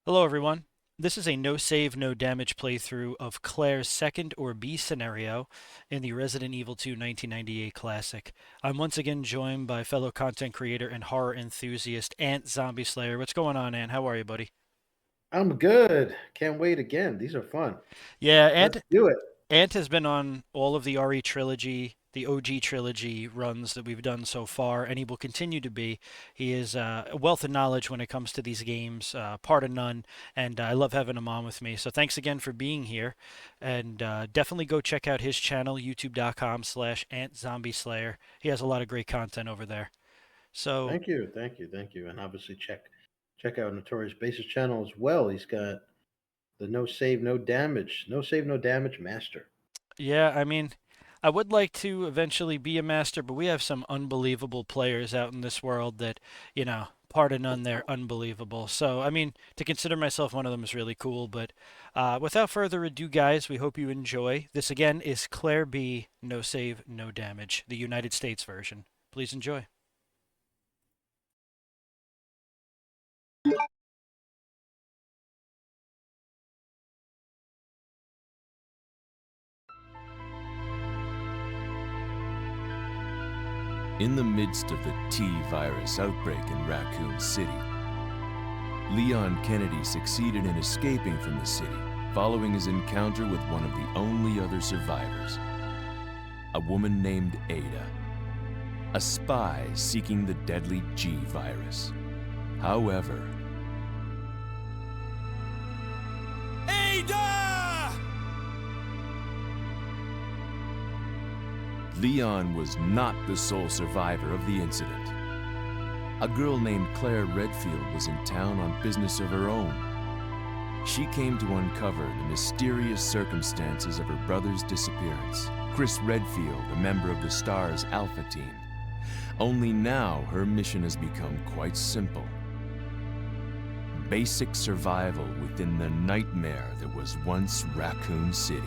Hello, everyone. This is a no save, no damage playthrough of Claire's second or B scenario in the Resident Evil 2 1998 classic. I'm once again joined by fellow content creator and horror enthusiast Ant Zombie Slayer. What's going on, Ant? How are you, buddy? I'm good. Can't wait again. These are fun. Yeah, Let's do it. Ant has been on all of the RE trilogy, the OG trilogy runs that we've done so far, and he will continue to be. He is a wealth of knowledge when it comes to these games, part of none, and I love having him on with me. So thanks again for being here, and definitely go check out his channel, youtube.com/AntZombieSlayer. He has a lot of great content over there. So Thank you. Thank you. Thank you. And obviously check out Notorious Basis channel as well. He's got the no save, no damage master. yeah, I mean, I would like to eventually be a master, but we have some unbelievable players out in this world that, pardon none, they're unbelievable. So, I mean, to consider myself one of them is really cool. But without further ado, guys, we hope you enjoy. This again is Claire B. No Save, No Damage, the United States version. Please enjoy. In the midst of the T-virus outbreak in Raccoon City, Leon Kennedy succeeded in escaping from the city following his encounter with one of the only other survivors, a woman named Ada, a spy seeking the deadly G-virus. However, Leon was not the sole survivor of the incident. A girl named Claire Redfield was in town on business of her own. She came to uncover the mysterious circumstances of her brother's disappearance. Chris Redfield, a member of the STARS Alpha team. Only now her mission has become quite simple. Basic survival within the nightmare that was once Raccoon City.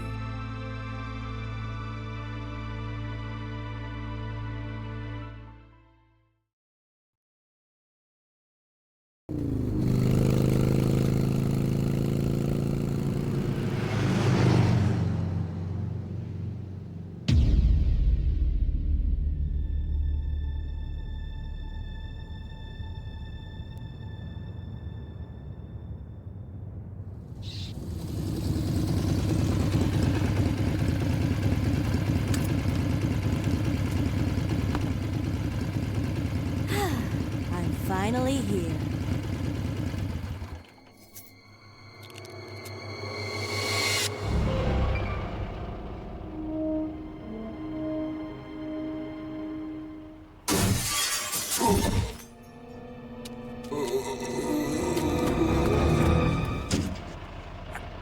I'm finally here.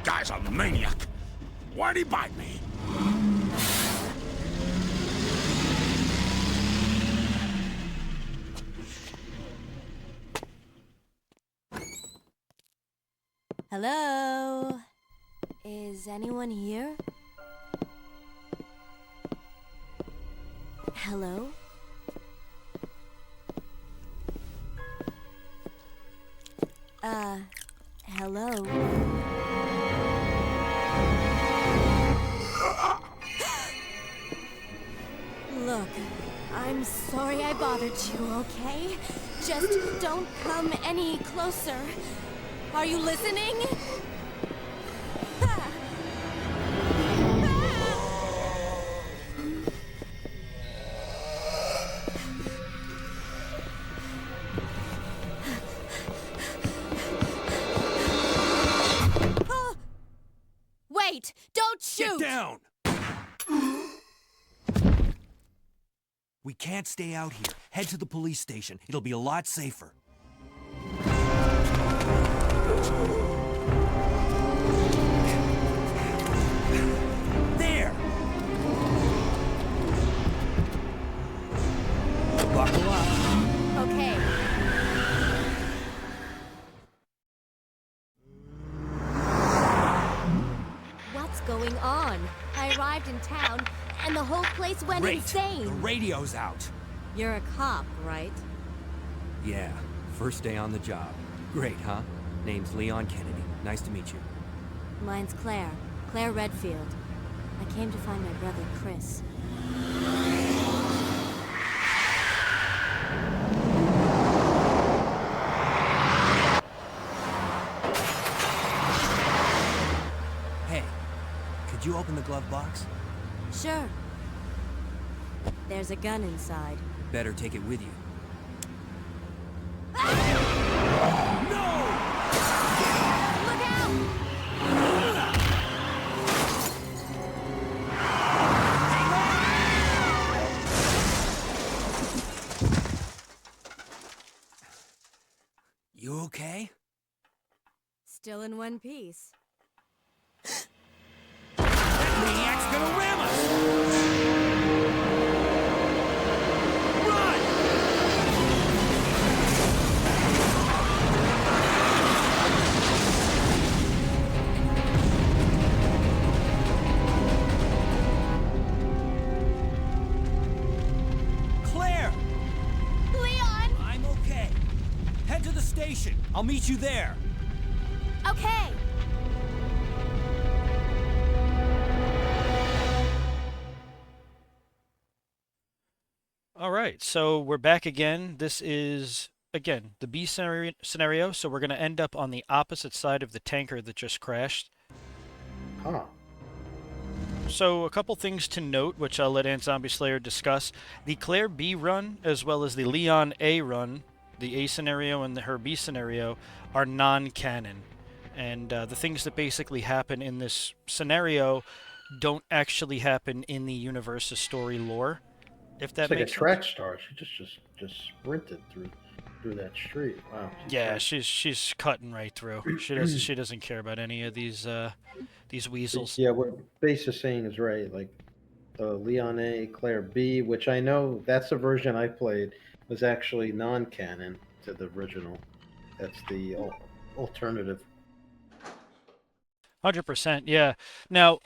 Guy's a maniac. Why'd he bite me? Hello? Is anyone here? Hello? Hello? Look, I'm sorry I bothered you, okay? Just don't come any closer. Are you listening? Ah! Ah! Wait! Don't shoot! Get down! We can't stay out here. Head to the police station. It'll be a lot safer. There! Buckle up. Okay. What's going on? I arrived in town, and the whole place went Great. insane. The radio's out. You're a cop, right? Yeah, first day on the job. Great, huh? Name's Leon Kennedy. Nice to meet you. Mine's Claire. Claire Redfield. I came to find my brother, Chris. Hey, could you open the glove box? Sure. There's a gun inside. Better take it with you. Look out! You okay? Still in one piece. That maniac's gonna ram us! Run! Claire! Leon! I'm okay. Head to the station. I'll meet you there. Okay. All right, so we're back again. This is, again, the B scenario, so we're going to end up on the opposite side of the tanker that just crashed. Huh. So a couple things to note, which I'll let Ant Zombie Slayer discuss. The Claire B run, as well as the Leon A run, the A scenario and her B scenario, are non-canon. And the things that basically happen in this scenario don't actually happen in the universe's story lore, if that It's like a makes track sense. star. She just sprinted through that street. Wow. Yeah, she's cutting right through. She doesn't care about any of these weasels. Yeah, what Base is saying is right. Like the Leon A, Claire B, which I know that's the version I played, was actually non-canon to the original. That's the alternative. 100%, yeah. Now,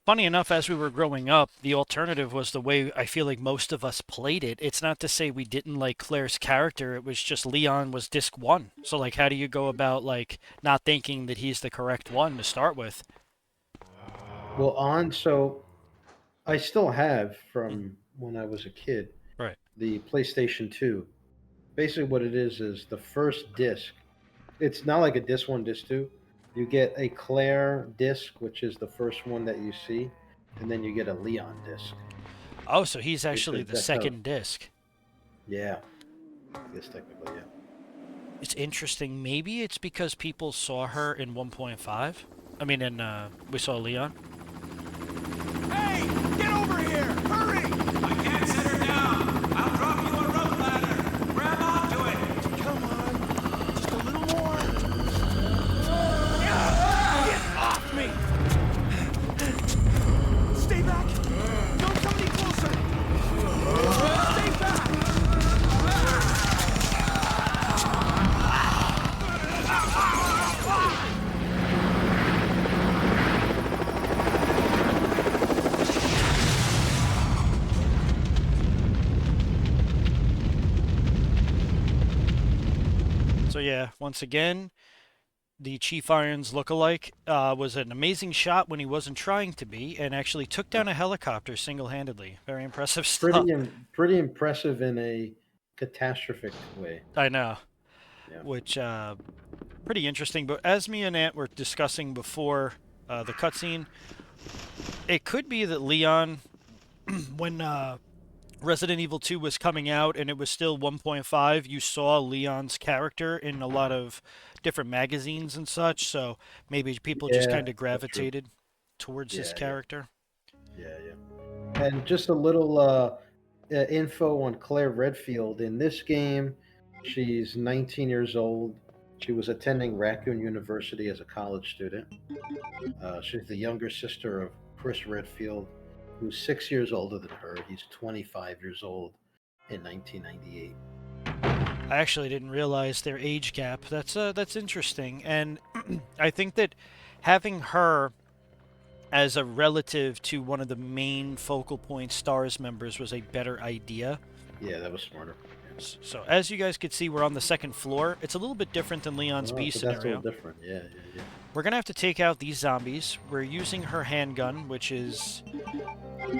funny enough, as we were growing up, the alternative was the way I feel like most of us played it. It's not to say we didn't like Claire's character, it was just Leon was disc one. So, like, how do you go about, like, not thinking that he's the correct one to start with? Well, so I still have from when I was a kid Right. the PlayStation 2. Basically, what it is the first disc. It's not like a disc 1, disc 2. You get a Claire disc, which is the first one that you see, and then you get a Leon disc. Oh, so he's actually Basically, the that's how. second disc. Yeah, I guess technically, yeah. It's interesting. Maybe it's because people saw her in 1.5. I mean, we saw Leon. Hey! Get over here! Hurry! I can't set her down. I'll drop you a rope ladder. Grab onto it. Come on! Just a little more! Get off me! Stay back! Don't come any closer! Stay back! So yeah, once again, the Chief Irons lookalike was an amazing shot when he wasn't trying to be, and actually took down a helicopter single-handedly. Very impressive stuff. Pretty impressive in a catastrophic way. I know, Yeah. which pretty interesting. But as me and Ant were discussing before the cutscene, it could be that Leon, when Resident Evil 2 was coming out and it was still 1.5, you saw Leon's character in a lot of different magazines and such, so maybe people just Yeah, kind of that's true. gravitated towards his Yeah, yeah. character. Yeah. And just a little info on Claire Redfield. In this game, she's 19 years old. She was attending Raccoon University as a college student. She's the younger sister of Chris Redfield, who's 6 years older than her. He's 25 years old in 1998. I actually didn't realize their age gap. That's interesting, and I think that having her as a relative to one of the main focal point STARS members was a better idea. Yeah, that was smarter. Yeah. So as you guys could see, we're on the second floor. It's a little bit different than Leon's Oh, B so that's a little scenario. different. Yeah, yeah, We're gonna have to take out these zombies. We're using her handgun, which is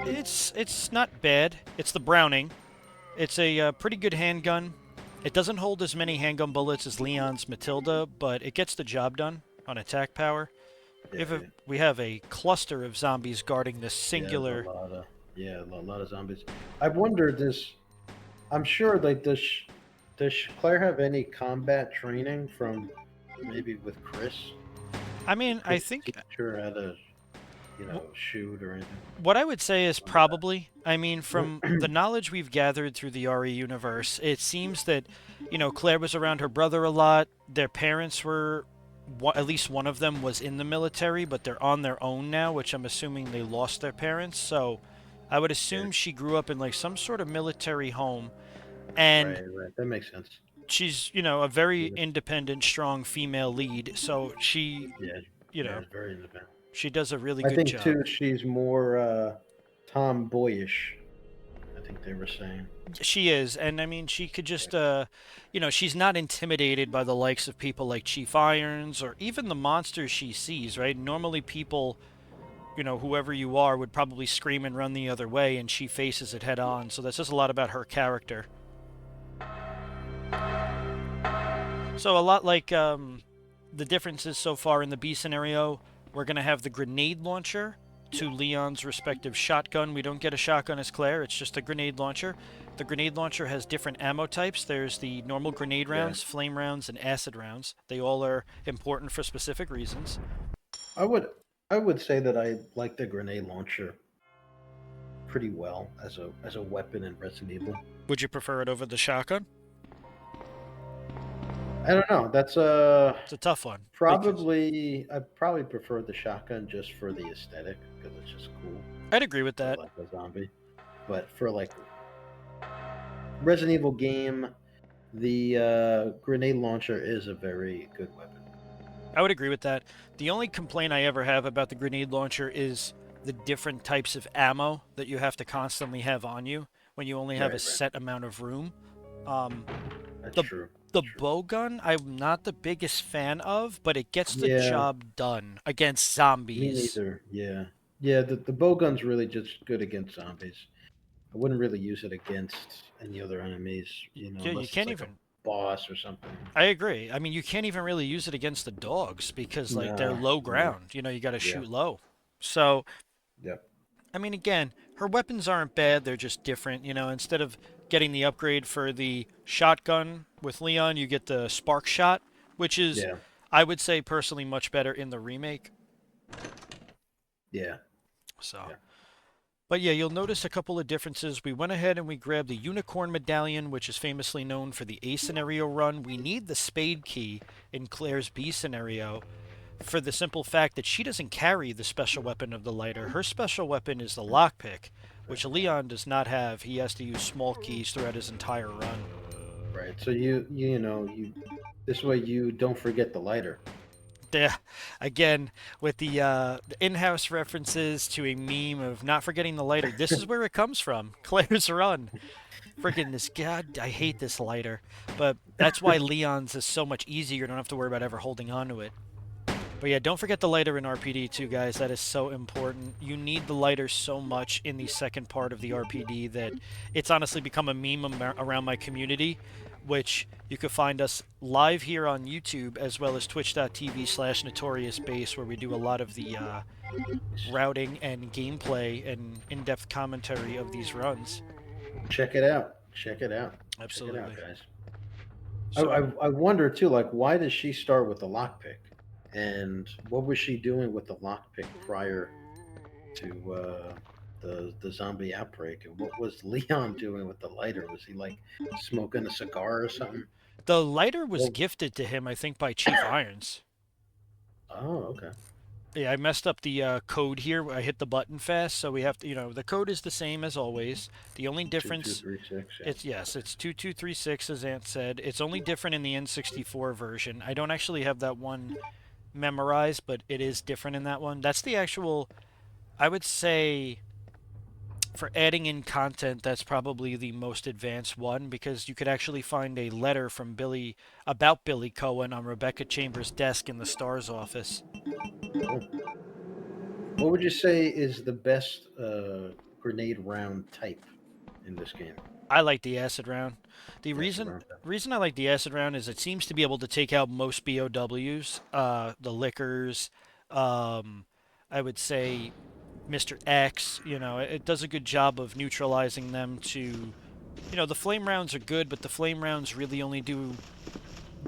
it's not bad. It's the Browning. It's a pretty good handgun. It doesn't hold as many handgun bullets as Leon's Matilda, but it gets the job done on attack power. yeah, yeah. We have a cluster of zombies guarding this Yeah, there's a singular. lot of a lot of zombies. I wonder does I'm sure like does Claire have any combat training from maybe with Chris? I mean, I Chris think teach her how to shoot or anything. what I would say is probably. I mean, from the knowledge we've gathered through the RE universe, it seems that, Claire was around her brother a lot. Their parents were, at least one of them was in the military, but they're on their own now, which I'm assuming they lost their parents. So I would Yeah, assume she grew up in like some sort of military home. And right, right. That makes sense. she's, a very Yeah, independent, strong female lead. So she, yeah, you yeah, know, it's very independent. she does a really I good think job. too she's more tomboyish. I think they were saying. She is, and I mean, she could Yeah, just, she's not intimidated by the likes of people like Chief Irons or even the monsters she sees, right? Normally, people, whoever you are, would probably scream and run the other way, and she faces it head on. So that says a lot about her character. So a lot like the differences so far in the B scenario, we're gonna have the grenade launcher to Leon's respective shotgun. We don't get a shotgun as Claire; it's just a grenade launcher. The grenade launcher has different ammo types. There's the normal grenade yeah. rounds, flame rounds, and acid rounds. They all are important for specific reasons. I would I would say that I like the grenade launcher pretty well as a weapon in Resident Evil. Would you prefer it over the shotgun? I don't know. That's It's a tough one because probably I probably prefer the shotgun just for the aesthetic because it's just cool I'd agree with for that. like a zombie. But for like Resident Evil game, the grenade launcher is a very good weapon. I would agree with that. The only complaint I ever have about the grenade launcher is the different types of ammo that you have to constantly have on you when you only have a Right, right. set amount of room. Um, That's the true. the That's true. bow gun I'm not the biggest fan of, but it gets the Yeah, job done against me zombies. neither. Yeah. Yeah, the bow gun's really just good against zombies. I wouldn't really use it against any other enemies, Yeah, you unless it's can't like a even. boss or something. I agree. I mean, you can't even really use it against the dogs because like they're No, low no. ground. You got to Yeah. shoot low. So Yep. I mean, again, her weapons aren't bad. They're just different. Instead of getting the upgrade for the shotgun with Leon, you get the spark shot, which is, Yeah. I would say, personally much better in the remake. Yeah. So, Yeah. but yeah, you'll notice a couple of differences. We went ahead and we grabbed the unicorn medallion, which is famously known for the A scenario run. We need the spade key in Claire's B scenario for the simple fact that she doesn't carry the special weapon of the lighter. Her special weapon is the lockpick, which Leon does not have. He has to use small keys throughout his entire run. Right. So you this way you don't forget the lighter. Yeah, again, with the in-house references to a meme of not forgetting the lighter. This is where it comes from. Claire's run. Freaking this god, I hate this lighter. But that's why Leon's is so much easier. You don't have to worry about ever holding on to it. But yeah, don't forget the lighter in RPD too, guys. That is so important. You need the lighter so much in the second part of the RPD that it's honestly become a meme around my community, which you can find us live here on YouTube as well as twitch.tv/notoriousbase, where we do a lot of the routing and gameplay and in-depth commentary of these runs. Check it out. Check it out. Check it out, Absolutely. guys. So, I wonder too, like why does she start with the lockpick? And what was she doing with the lockpick prior to the zombie outbreak? And what was Leon doing with the lighter? Was he like smoking a cigar or something? the lighter was Well, gifted to him, I think, by Chief Irons. oh, okay. Yeah, I messed up the code here. I hit the button fast, so we have to, the code is the same as always. The only Two two difference, three six. Yeah. it's 2236 as Ant said. It's only different in the N64 version. I don't actually have that one memorized, but it is different in that one. That's the actual, I would say, for adding in content, that's probably the most advanced one because you could actually find a letter from Billy about Billy Cohen on Rebecca Chambers' desk in the Star's office. Cool. What would you say is the best grenade round type in this game? I like the acid round. The Acid reason round. reason I like the acid round is it seems to be able to take out most BOWs, the liquors, um, I would say Mr. X. It does a good job of neutralizing them to. The flame rounds are good, but the flame rounds really only do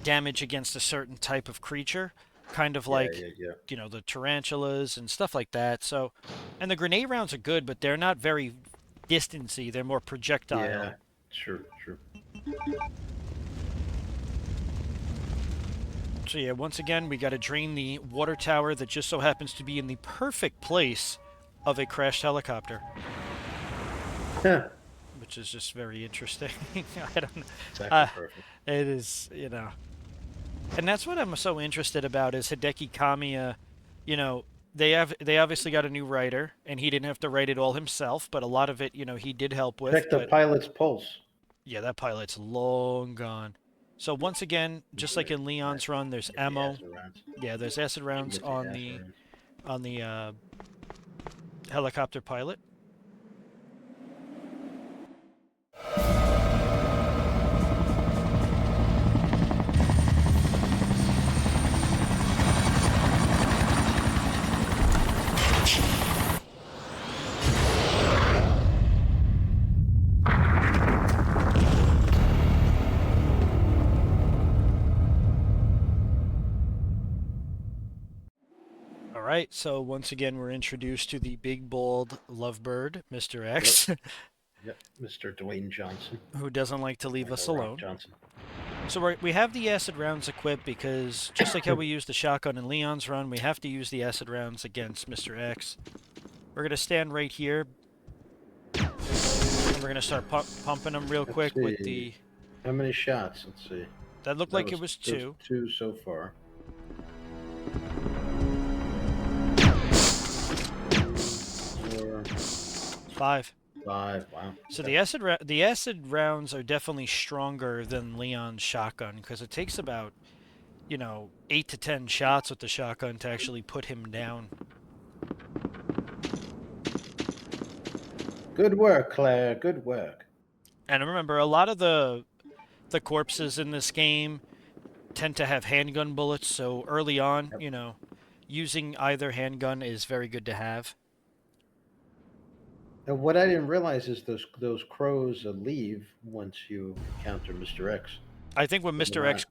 damage against a certain type of creature, kind of Yeah, like, yeah, yeah. the tarantulas and stuff like that. So, and the grenade rounds are good, but they're not very distancy. They're more projectile. Yeah, true, true. So yeah, once again, we got to drain the water tower that just so happens to be in the perfect place of a crashed helicopter, Huh. which is just very interesting. I don't know. Exactly perfect. It is, and that's what I'm so interested about is Hideki Kamiya. You know, they obviously got a new writer, and he didn't have to write it all himself, but a lot of it, he did help with. Check the But pilot's pulse. yeah, that pilot's long gone. So once again, just like in Leon's run, there's Get the ammo. acid rounds. Yeah, there's acid rounds Get the on acid the rounds. on the helicopter pilot. All right, so once again, we're introduced to the big, bald lovebird, Mr. X, Yep, Mr. Dwayne Johnson. who doesn't like to leave Like us a Rock alone. Johnson. So we have the acid rounds equipped because just like how we use the shotgun in Leon's run, we have to use the acid rounds against Mr. X. We're going to stand right here, and we're going to start pumping them real Let's quick with see. the... How many shots? Let's see. That looked like it was there 2. 2 so far. 4, 5. 5. Wow. So the acid rounds are definitely stronger than Leon's shotgun because it takes about 8 to 10 shots with the shotgun to actually put him down. Good work, Claire. Good work. And remember, a lot of the corpses in this game tend to have handgun bullets, so early on, Yep. using either handgun is very good to have. And what I didn't realize is those crows leave once you encounter Mr. X. I think when Mr. X,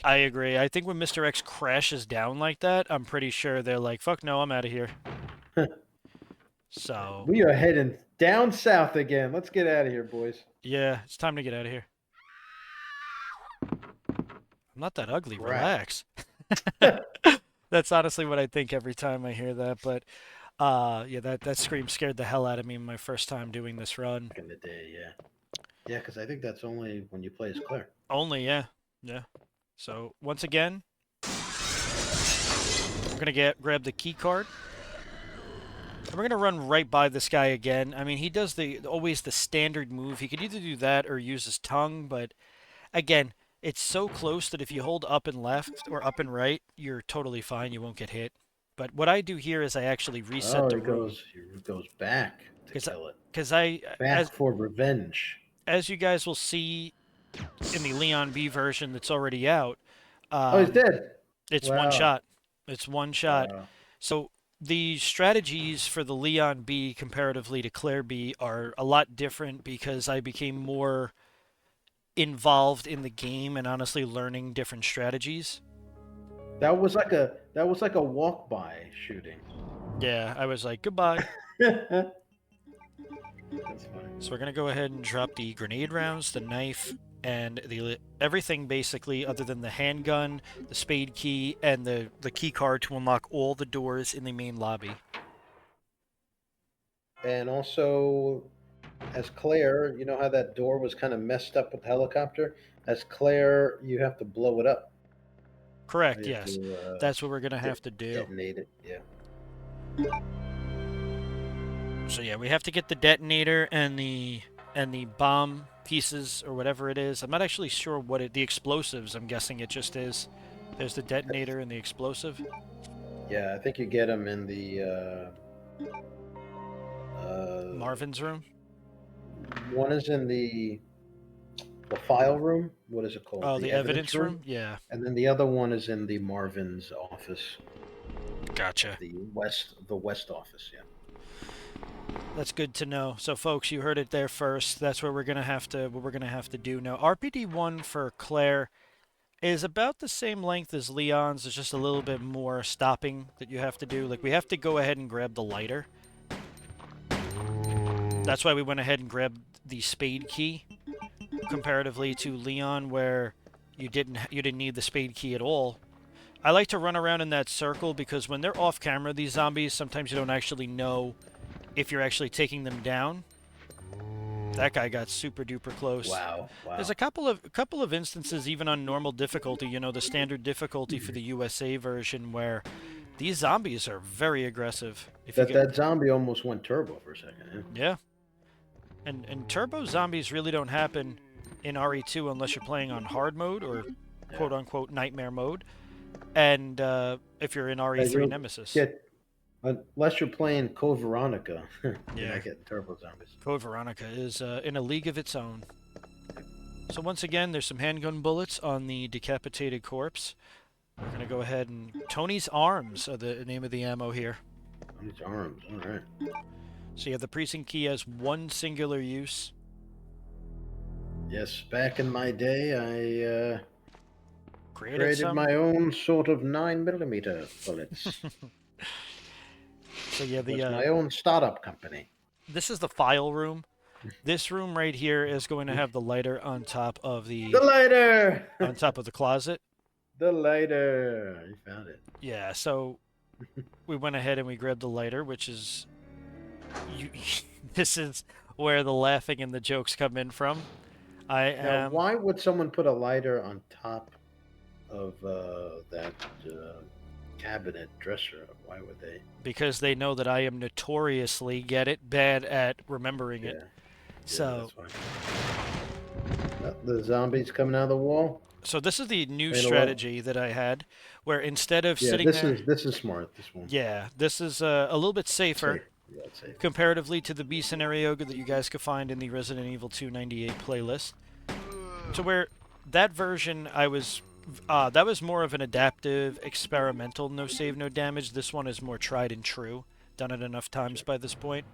I agree. I think when Mr. X crashes down like that, I'm pretty sure they're like, "Fuck no, I'm out of here." So We are heading down south again. Let's get out of here, boys. yeah, it's time to get out of here. I'm not that ugly. Right. Relax. That's honestly what I think every time I hear that. But yeah, that scream scared the hell out of me my first time doing this run. Back in the day, yeah. Yeah, because I think that's only when you play as Claire. Only, yeah. So once again, we're gonna grab the key card. And we're gonna run right by this guy again. I mean, he does always the standard move. He could either do that or use his tongue, but again, it's so close that if you hold up and left or up and right, you're totally fine. You won't get hit. But what I do here is I actually reset the room. He goes back to kill it. Because Back for revenge. as you guys will see in the Leon B version that's already out, Oh, he's dead. it's Wow. one shot. It's one shot. Wow. So the strategies for the Leon B comparatively to Claire B are a lot different because I became more involved in the game and honestly learning different strategies. That was like a walk by shooting. Yeah, I was like, goodbye. That's funny. So we're gonna go ahead and drop the grenade rounds, the knife, and everything basically other than the handgun, the spade key, and the key card to unlock all the doors in the main lobby. And also, as Claire, you know how that door was kind of messed up with the helicopter? As Claire, you have to blow it up. Correct, You have yes. to, That's what we're gonna have to do. detonate it. Yeah. So yeah, we have to get the detonator and the bomb pieces or whatever it is. I'm not actually sure what the explosives. I'm guessing it just is. There's the detonator and the explosive. Yeah, I think you get them in the Marvin's room. one is in the file room. What is it called? Oh, The the evidence evidence room. room. Yeah, And then the other one is in the Marvin's office, gotcha. the west office. Yeah. That's good to know. So, folks, you heard it there first. That's where we're gonna have to what we're gonna have to do now. RPD 1 for Claire is about the same length as Leon's. There's just a little bit more stopping that you have to do. Like we have to go ahead and grab the lighter. That's why we went ahead and grabbed the spade key, comparatively to Leon, where you didn't need the spade key at all. I like to run around in that circle because when they're off camera, these zombies, sometimes you don't actually know if you're actually taking them down. That guy got super duper close. Wow. There's a couple of instances, even on normal difficulty, the standard difficulty for the USA version, where these zombies are very aggressive. If you That zombie almost went turbo for a second. Yeah. And turbo zombies really don't happen in RE2 unless you're playing on hard mode or quote unquote nightmare mode. And if you're in RE3 you'll Nemesis. Unless you're playing Code Veronica, you're Yeah. not getting turbo zombies. Code Veronica is in a league of its own. So once again, there's some handgun bullets on the decapitated corpse. We're going to go ahead and... Tony's Arms are the name of the ammo here. Tony's Arms, all right. So you have the precinct key has one singular use. Yes, back in my day, I Created some. my own sort of 9mm bullets. So you have It the... was my own startup company. This is the file room. This room right here is going to have the lighter on top of the lighter! on top of the closet. The lighter! You found it. Yeah, so we went ahead and we grabbed the lighter, which is this is where the laughing and the jokes come in from. I Now, am why would someone put a lighter on top of that cabinet dresser? Why would they? because they know that I am notoriously bad at remembering it. So that's fine. The zombies coming out of the wall. so this is the new Right, strategy that I had, where instead of Yeah, sitting this there, is smart. This one. yeah, this is a little bit safer. Safe. Yeah, it's safe. Comparatively to the B scenario that you guys could find in the Resident Evil 2 98 playlist. To where that version that was more of an adaptive, experimental, no save, no damage. This one is more tried and true. Done it enough times by this point.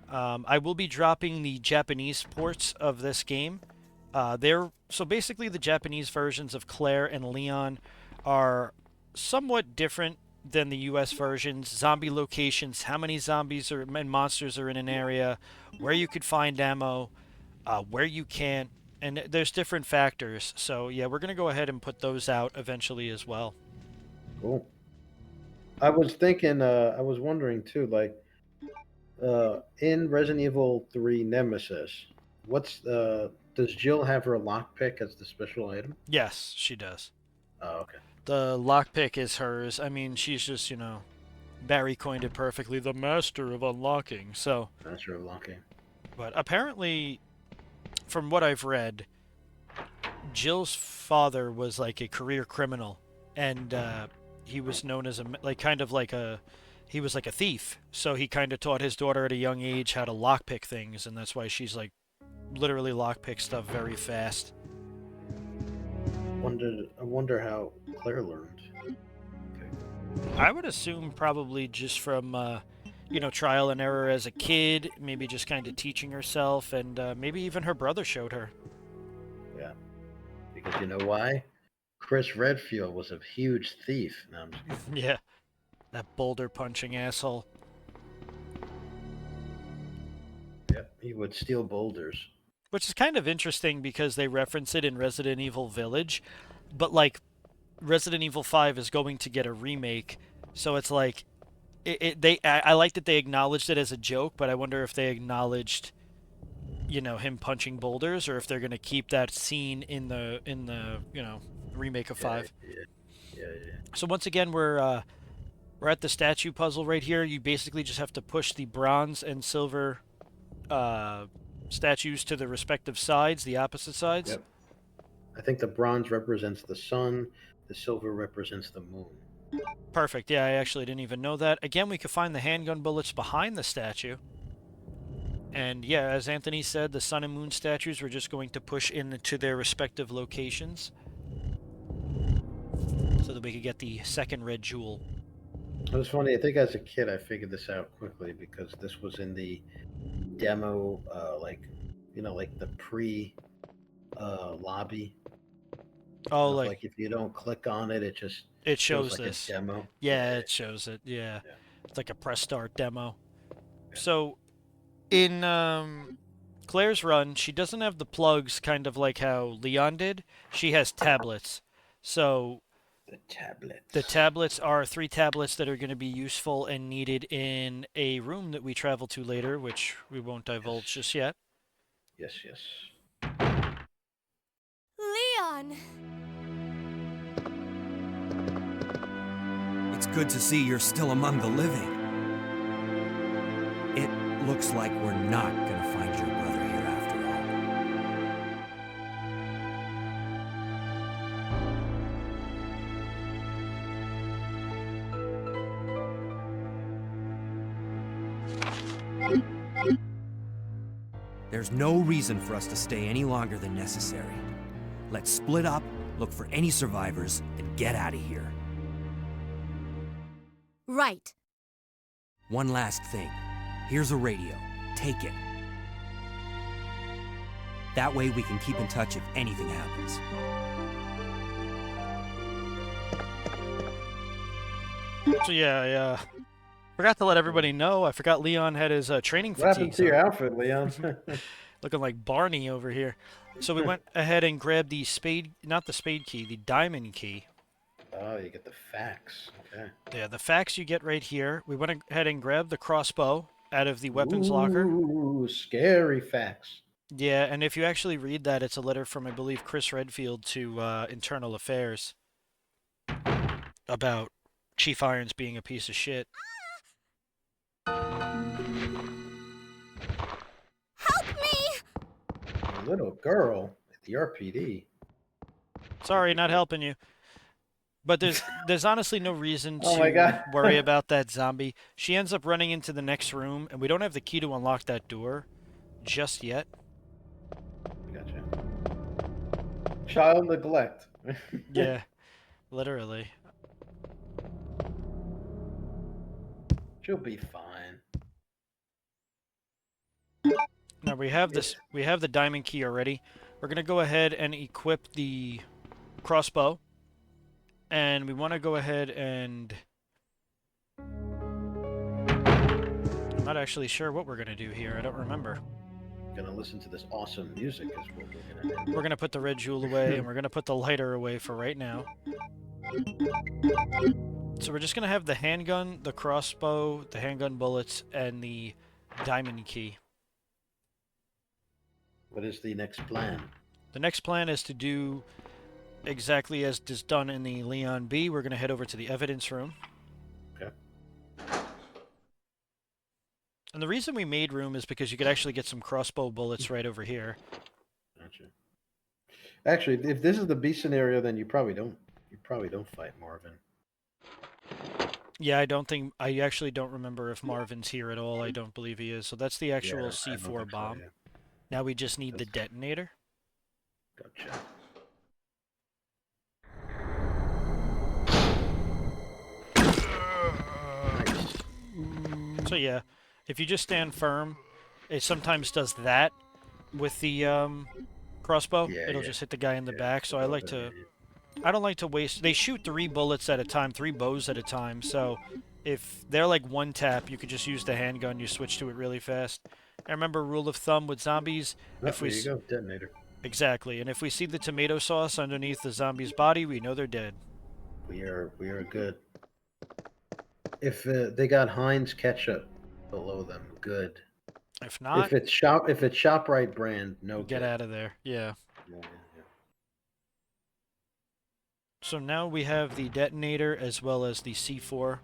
I will be dropping the Japanese ports of this game. So basically the Japanese versions of Claire and Leon are somewhat different than the US versions. Zombie locations, how many zombies and monsters are in an area, where you could find ammo, where you can't, and there's different factors. So yeah, we're gonna go ahead and put those out eventually as well. Cool. I was thinking. I was wondering too. Like, in Resident Evil 3 Nemesis, does Jill have her lockpick as the special item? Yes, she does. Oh, okay. The lockpick is hers. I mean, she's just, Barry coined it perfectly, the master of unlocking. So, Master of locking. but apparently, from what I've read, Jill's father was like a career criminal, and he was known as he was like a thief. So he kind of taught his daughter at a young age how to lockpick things, and that's why she's like literally lockpick stuff very fast. I wonder how Claire learned. I would assume probably just from, trial and error as a kid, maybe just kind of teaching herself, and maybe even her brother showed her. Yeah. Because you know why? Chris Redfield was a huge thief. No, I'm just kidding. Yeah, that boulder punching asshole. Yep. He would steal boulders. Which is kind of interesting because they reference it in Resident Evil Village, but like Resident Evil 5 is going to get a remake, so it's like I like that they acknowledged it as a joke, but I wonder if they acknowledged him punching boulders, or if they're going to keep that scene in the remake of 5. Yeah. So once again, we're We're at the statue puzzle right here. You basically just have to push the bronze and silver statues to the respective sides, the opposite sides. Yep. I think the bronze represents the sun, the silver represents the moon. Perfect. Yeah, I actually didn't even know that. Again, we could find the handgun bullets behind the statue. And yeah, as Anthony said, the sun and moon statues we're just going to push into their respective locations so that we could get the second red jewel. It was funny. I think as a kid, I figured this out quickly because this was in the demo, like the pre lobby. Oh, Like if you don't click on it, it just it shows shows like this. a demo. Yeah, it shows it. Yeah. Yeah. It's like a press start demo. Yeah. So in Claire's run, she doesn't have the plugs kind of like how Leon did. She has tablets. So The tablets. the tablets are 3 tablets that are going to be useful and needed in a room that we travel to later, which we won't divulge just yet. Yes, yes. Leon! It's good to see you're still among the living. It looks like we're not gonna find your brother here after all. There's no reason for us to stay any longer than necessary. Let's split up, look for any survivors, and get out of here. Right. One last thing. Here's a radio. Take it. That way we can keep in touch if anything happens. So yeah, I forgot to let everybody know. I forgot Leon had his training What happened fatigue. to your outfit, Leon? Looking like Barney over here. So we went ahead and grabbed the spade, not the spade key, the diamond key. Oh, you get the facts. Okay. Yeah, the facts you get right here. We went ahead and grabbed the crossbow out of the weapons locker. Ooh, scary facts. Yeah, and if you actually read that, it's a letter from, I believe, Chris Redfield to Internal Affairs about Chief Irons being a piece of shit. Help me! A little girl at the RPD. Sorry, not helping you. But there's honestly no reason Oh my God. to worry about that zombie. She ends up running into the next room, and we don't have the key to unlock that door just yet. Gotcha. Child neglect. Yeah, literally. She'll be fine. Now we have this. We have the diamond key already. We're gonna go ahead and equip the crossbow, and we want to go ahead and. I'm not actually sure what we're gonna do here. I don't remember. Gonna listen to this awesome music is what we're gonna do. We're gonna put the red jewel away, and we're gonna put the lighter away for right now. So we're just gonna have the handgun, the crossbow, the handgun bullets, and the diamond key. What is the next plan? The next plan is to do exactly as is done in the Leon B. We're going to head over to the evidence room. Okay. And the reason we made room is because you could actually get some crossbow bullets right over here. Gotcha. Actually, if this is the B scenario, then you probably don't fight Marvin. Yeah, I actually don't remember if Marvin's here at all. I don't believe he is. So that's the actual Yeah, I don't think C4 so, bomb. yeah. Now we just need the detonator. Gotcha. Nice. So yeah, if you just stand firm, it sometimes does that with the crossbow. Yeah, It'll yeah. just hit the guy in the back. So I like to. Yeah. I don't like to waste. They shoot 3 bullets at a time, 3 bows at a time. So if they're like one tap, you could just use the handgun. You switch to it really fast. I remember rule of thumb with zombies. Oh, if we there you go, detonator. Exactly, and if we see the tomato sauce underneath the zombie's body, we know they're dead. We are good. If they got Heinz ketchup below them, good. If not, If it's ShopRite brand, no get good. out of there. Yeah. Yeah. So now we have the detonator as well as the C4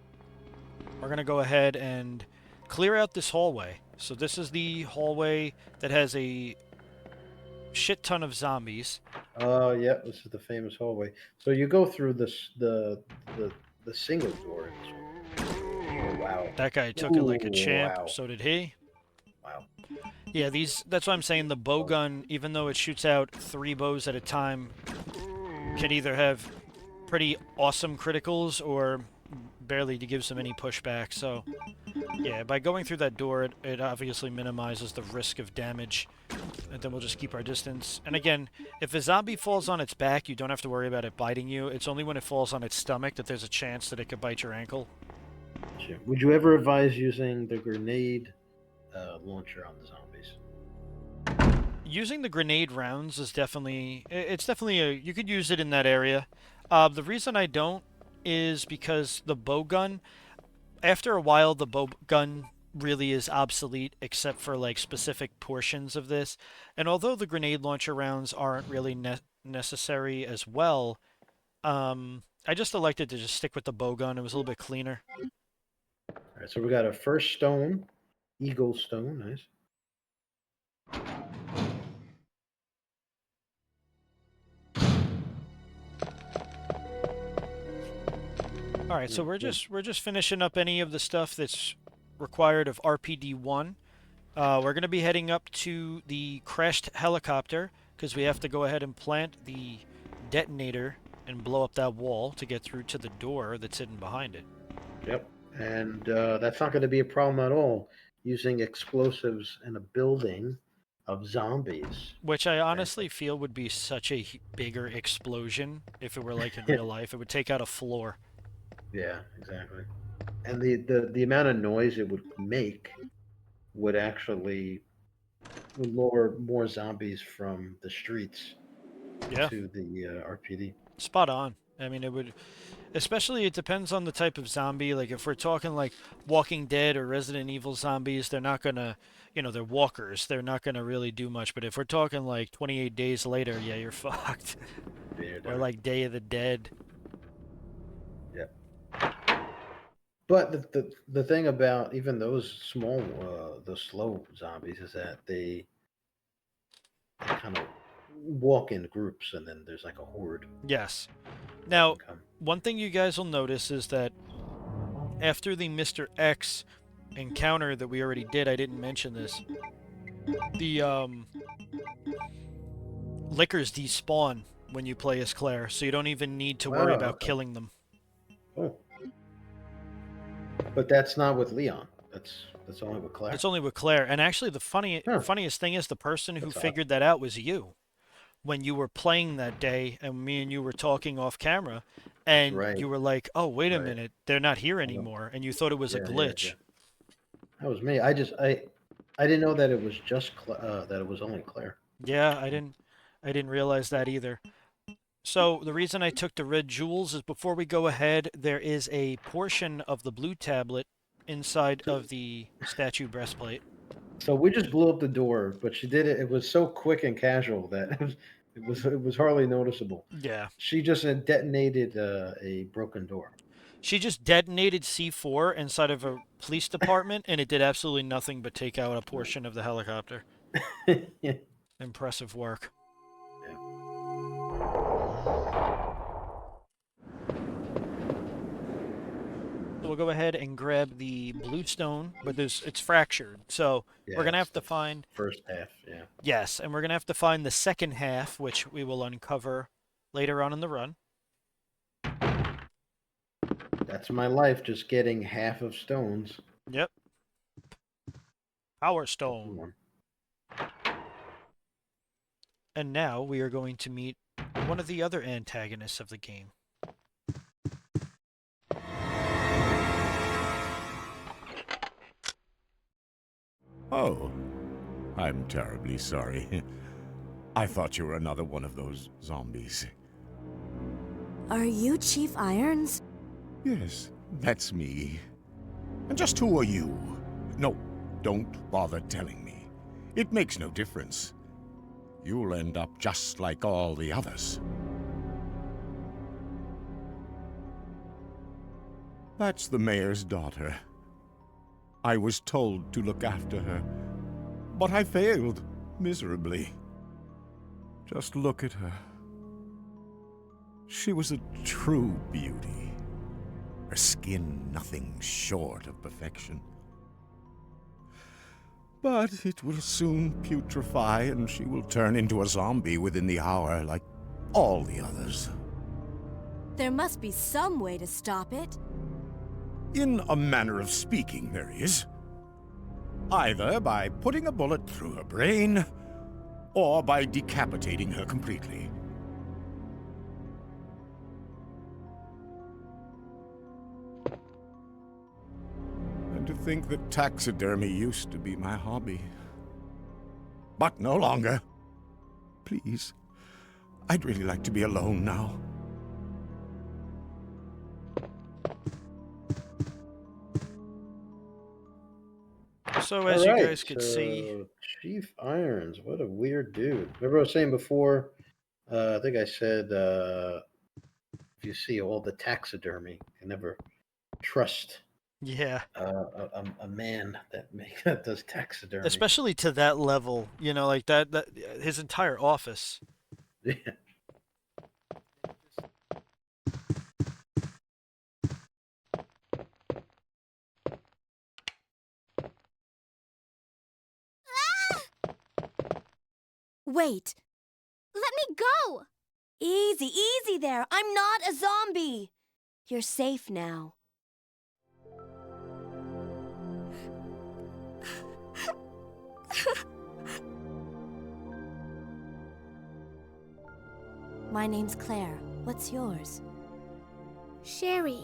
we're going to go ahead and clear out this hallway. So this is the hallway that has a shit ton of zombies. Oh, yeah, this is the famous hallway. So you go through this the single door in this one. Oh, wow. That guy took it like a Ooh, champ. wow. So did he. Wow. Yeah, that's why I'm saying the bow gun, even though it shoots out 3 bows at a time, can either have pretty awesome criticals or barely to give them any pushback. So, yeah, by going through that door, it obviously minimizes the risk of damage. And then we'll just keep our distance. And again, if a zombie falls on its back, you don't have to worry about it biting you. It's only when it falls on its stomach that there's a chance that it could bite your ankle. Sure. Would you ever advise using the grenade launcher on the zombies? Using the grenade rounds is definitely... It's definitely a... You could use it in that area. The reason I don't is because the bow gun... After a while, the bow gun really is obsolete except for like specific portions of this. And although the grenade launcher rounds aren't really necessary as well, I just elected to just stick with the bow gun. It was a little bit cleaner. All right, so we got a first stone, eagle stone, nice. All right, so we're just finishing up any of the stuff that's required of RPD-1. We're going to be heading up to the crashed helicopter because we have to go ahead and plant the detonator and blow up that wall to get through to the door that's hidden behind it. Yep. And that's not going to be a problem at all, using explosives in a building of zombies. Which I honestly feel would be such a bigger explosion if it were like in real life. It would take out a floor. Yeah, exactly. And the amount of noise it would make would actually lure more zombies from the streets Yeah, to the RPD. spot on. I mean, it would... Especially, it depends on the type of zombie. Like, if we're talking, like, Walking Dead or Resident Evil zombies, they're not gonna... You know, they're walkers. They're not gonna really do much. But if we're talking, like, 28 days later, yeah, you're fucked. Yeah, Or, like, Day of the Dead. but the thing about even those small, the slow zombies is that they kind of walk in groups, and then there's like a horde. Yes. Now, Come. one thing you guys will notice is that after the Mr. X encounter that we already did, I didn't mention this. The lickers despawn when you play as Claire, so you don't even need to worry Oh, about okay. killing them. Oh, but that's not with Leon. That's only with Claire. It's only with Claire. And actually, the Huh. funniest thing is the person who That's odd. figured that out was you. When you were playing that day, and me and you were talking off camera, and right. you were like, "Oh, wait a Right. minute, they're not here know. anymore," and you thought it was a Yeah, yeah, glitch. yeah. That was me. I didn't know that it was just that it was only Claire. Yeah, I didn't realize that either. So the reason I took the red jewels is before we go ahead, there is a portion of the blue tablet inside of the statue breastplate. So we just blew up the door, but she did it. It was so quick and casual that it was hardly noticeable. Yeah. She just detonated a broken door. She just detonated C4 inside of a police department, and it did absolutely nothing but take out a portion of the helicopter. Yeah. Impressive work. So we'll go ahead and grab the blue stone, but it's fractured. So we're going to have to find... First half, yeah. Yes, and we're going to have to find the second half, which we will uncover later on in the run. That's my life, just getting half of stones. Yep. Power Stone. And now we are going to meet one of the other antagonists of the game. Oh, I'm terribly sorry. I thought you were another one of those zombies. Are you Chief Irons? Yes, that's me. And just who are you? No, don't bother telling me. It makes no difference. You'll end up just like all the others. That's the mayor's daughter. I was told to look after her, but I failed miserably. Just look at her. She was a true beauty. Her skin nothing short of perfection. But it will soon putrefy, and she will turn into a zombie within the hour, like all the others. There must be some way to stop it. In a manner of speaking, there is. Either by putting a bullet through her brain, or by decapitating her completely. And to think that taxidermy used to be my hobby. But no longer. Please, I'd really like to be alone now. So as All you right, guys could see, so Chief Irons, what a weird dude. Remember I was saying before, I think I said, if you see all the taxidermy, you can never trust yeah, a man that does taxidermy. especially to that level, you know, like that his entire office. Yeah. Wait. Let me go! Easy, easy there. I'm not a zombie. You're safe now. My name's Claire. What's yours? Sherry.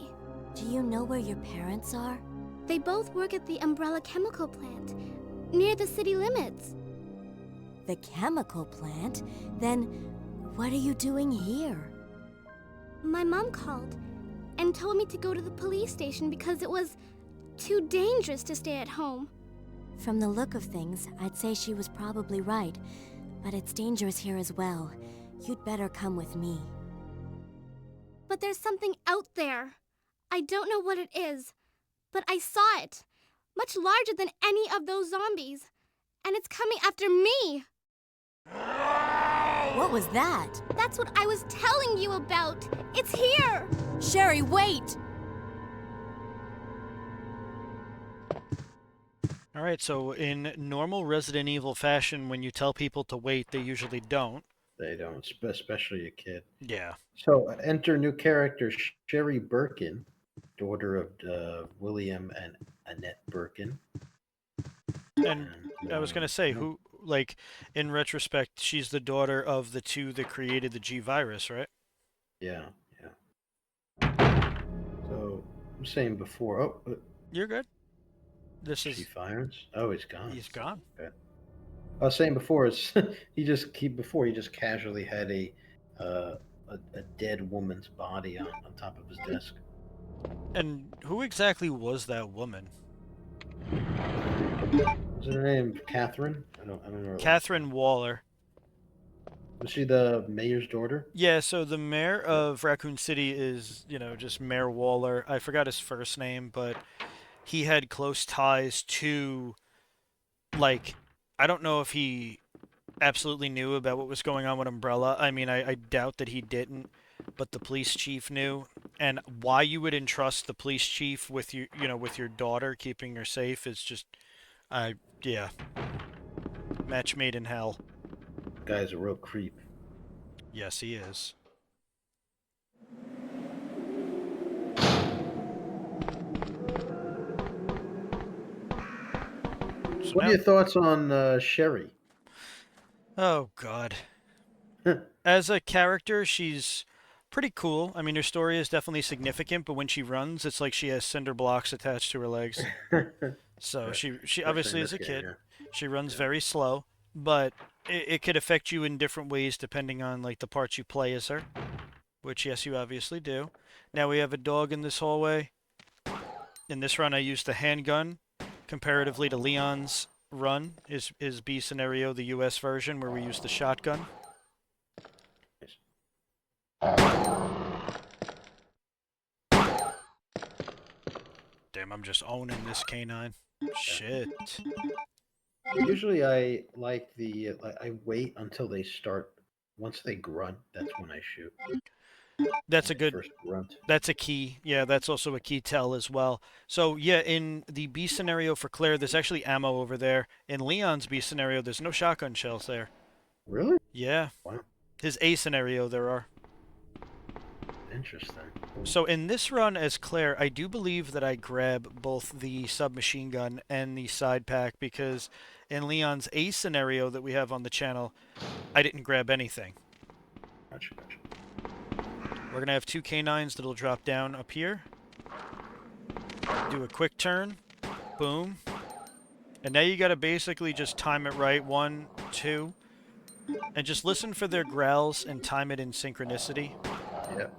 Do you know where your parents are? They both work at the Umbrella Chemical Plant, near the city limits. The chemical plant? Then what are you doing here? My mom called and told me to go to the police station because it was too dangerous to stay at home. From the look of things, I'd say she was probably right. But it's dangerous here as well. You'd better come with me. But there's something out there. I don't know what it is, but I saw it. Much larger than any of those zombies. And it's coming after me. What was that? That's what I was telling you about. It's here. Sherry, wait! All right, so in normal Resident Evil fashion, when you tell people to wait, they usually don't. They don't, especially a kid. Yeah. So enter new character Sherry Birkin, daughter of William and Annette Birkin. And I was gonna say, who, like, in retrospect, she's the daughter of the two that created the G virus, right? Yeah, yeah. So I'm saying before, You're good. This is Chief Irons. Oh, he's gone. he's gone. Okay. I was saying before, he just casually had a dead woman's body on top of his desk. And who exactly was that woman? Was her name Catherine? I don't know. Catherine Waller. Was she the mayor's daughter? Yeah, so the mayor of Raccoon City is, you know, just Mayor Waller. I forgot his first name, but he had close ties to, like, I don't know if he absolutely knew about what was going on with Umbrella. I mean, I doubt that he didn't, but the police chief knew. And why you would entrust the police chief with with your daughter, keeping her safe, is just, yeah. Match made in hell. Guy's a real creep. Yes, he is. So What are your thoughts on Sherry? Oh, God. As a character, she's pretty cool. I mean, her story is definitely significant, but when she runs, it's like she has cinder blocks attached to her legs. So Right. she Especially obviously in is a this game, kid. yeah. She runs Yeah. very slow, but it could affect you in different ways depending on like the parts you play as her, which yes, you obviously do. Now we have a dog in this hallway. In this run, I used the handgun comparatively to Leon's run. Is B scenario the U.S. version where we use the shotgun? Damn, I'm just owning this canine. Shit. Usually, I like I wait until they start. Once they grunt, that's when I shoot. That's When a they good. first grunt. That's a key. Yeah, that's also a key tell as well. So yeah, in the B scenario for Claire, there's actually ammo over there. In Leon's B scenario, there's no shotgun shells there. Really? Yeah. Wow, His A scenario, there are. interesting. So in this run as Claire, I do believe that I grab both the submachine gun and the side pack because in Leon's A scenario that we have on the channel, I didn't grab anything. Gotcha, gotcha. We're going to have two K9s that'll drop down up here. Do a quick turn. Boom. And now you got to basically just time it right. 1, 2. And just listen for their growls and time it in synchronicity. Yep.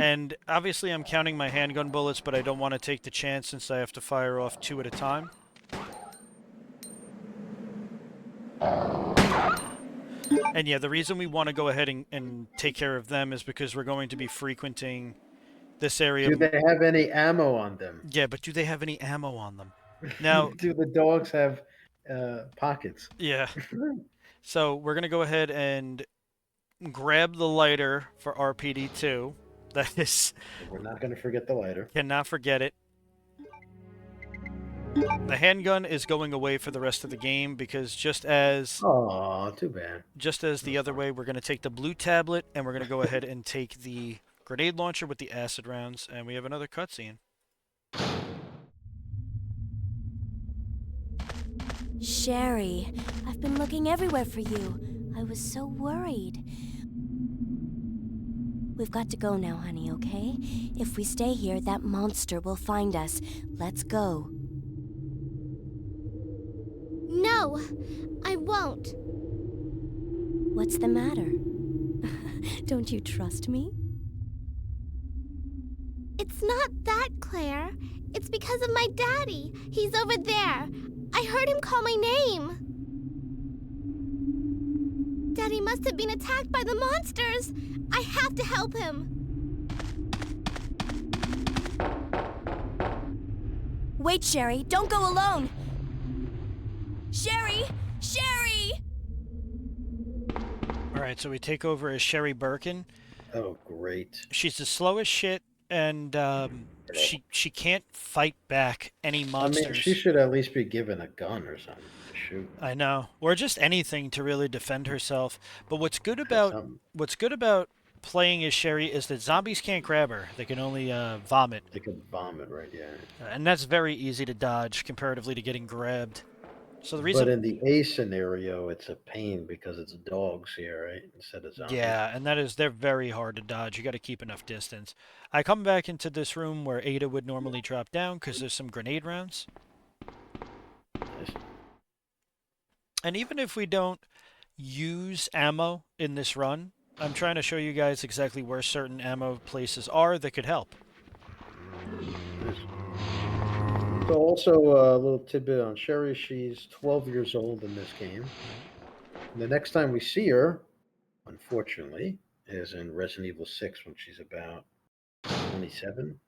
And obviously I'm counting my handgun bullets, but I don't want to take the chance since I have to fire off 2 at a time. And yeah, the reason we want to go ahead and take care of them is because we're going to be frequenting this area. Do they have any ammo on them? Yeah, but do they have any ammo on them? Now, Do the dogs have pockets? yeah. So we're going to go ahead and grab the lighter for RPD2. That is, We're not going to forget the lighter. cannot forget it. The handgun is going away for the rest of the game because just as Oh, too bad. the other way, we're going to take the blue tablet and we're going to go ahead and take the grenade launcher with the acid rounds, and we have another cutscene. Sherry, I've been looking everywhere for you. I was so worried. We've got to go now, honey, okay? If we stay here, that monster will find us. Let's go. No, I won't. What's the matter? Don't you trust me? It's not that, Claire. It's because of my daddy. He's over there. I heard him call my name. Daddy must have been attacked by the monsters. I have to help him. Wait, Sherry, don't go alone. Sherry! Sherry! Alright, so we take over as Sherry Birkin. Oh, great. She's the slowest shit, and she can't fight back any monsters. I mean, she should at least be given a gun or something to shoot. I know, or just anything to really defend herself. But what's good Something. about playing as Sherry is that zombies can't grab her; they can only vomit, They could vomit, right? Yeah. and that's very easy to dodge comparatively to getting grabbed. So the But reason, in the A scenario, it's a pain because it's dogs here, right? Instead of zombies. yeah, and they're very hard to dodge. You got to keep enough distance. I come back into this room where Ada would normally drop down because there's some grenade rounds. Nice. And even if we don't use ammo in this run, I'm trying to show you guys exactly where certain ammo places are that could help. Nice. So also a little tidbit on Sherry. She's 12 years old in this game. And the next time we see her, unfortunately, is in Resident Evil 6 when she's about 27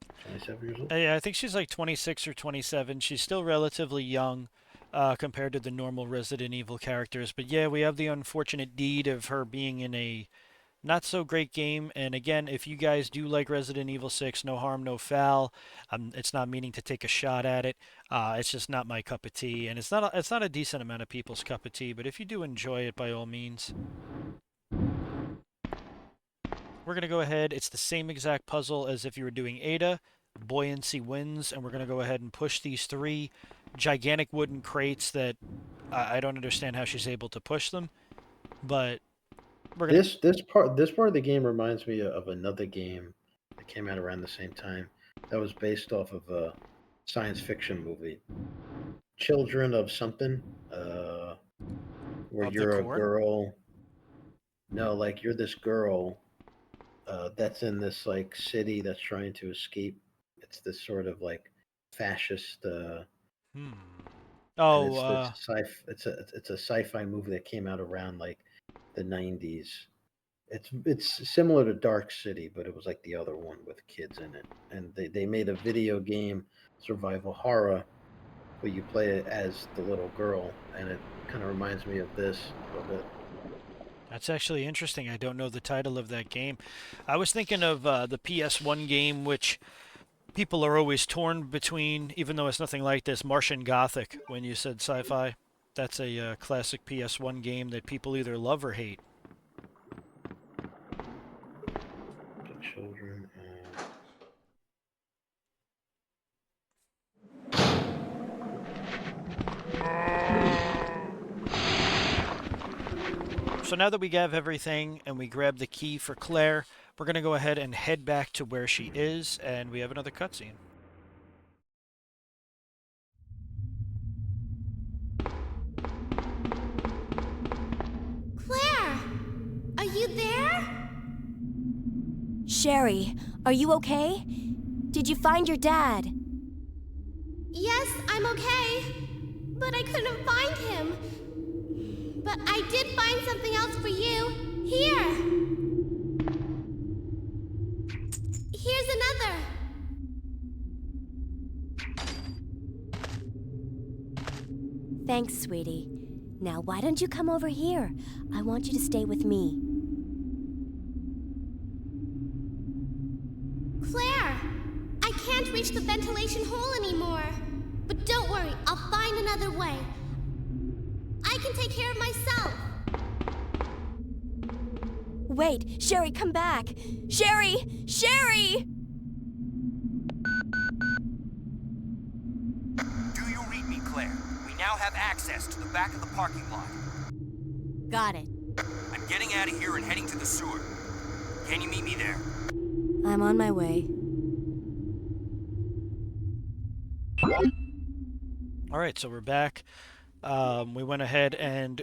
years old. Yeah, I think she's like 26 or 27. She's still relatively young compared to the normal Resident Evil characters. But yeah, we have the unfortunate deed of her being in a not so great game. And again, if you guys do like Resident Evil 6, no harm, no foul. It's not meaning to take a shot at it. It's just not my cup of tea, and it's not a decent amount of people's cup of tea. But if you do enjoy it, by all means. We're gonna go ahead. It's the same exact puzzle as if you were doing Ada. Buoyancy wins, and we're gonna go ahead and push these 3 gigantic wooden crates that I don't understand how she's able to push them, but we're gonna. This part of the game reminds me of another game that came out around the same time that was based off of a science fiction movie, Children of something, where Of the you're a Corn? girl. No, like you're this girl that's in this like city that's trying to escape. It's this sort of like fascist. Hmm. And it's Oh, it's a sci-fi movie that came out around like the 90s. It's similar to Dark City, but it was like the other one with kids in it. And they made a video game, survival horror, where you play it as the little girl, and it kind of reminds me of this a little bit. That's actually interesting. I don't know the title of that game. I was thinking of the PS1 game, which people are always torn between, even though it's nothing like this, Martian Gothic, when you said sci-fi. That's a classic PS1 game that people either love or hate. The children. So now that we have everything and we grab the key for Claire, we're going to go ahead and head back to where she is, and we have another cutscene. Claire! Are you there? Sherry, are you okay? Did you find your dad? Yes, I'm okay. But I couldn't find him. But I did find something else for you. Here! Here's another. Thanks, sweetie. Now, why don't you come over here? I want you to stay with me. Claire! I can't reach the ventilation hole anymore. But don't worry, I'll find another way. I can take care of myself. Wait, Sherry, come back! Sherry! Sherry! Do you read me, Claire? We now have access to the back of the parking lot. Got it. I'm getting out of here and heading to the sewer. Can you meet me there? I'm on my way. All right, so we're back. We went ahead and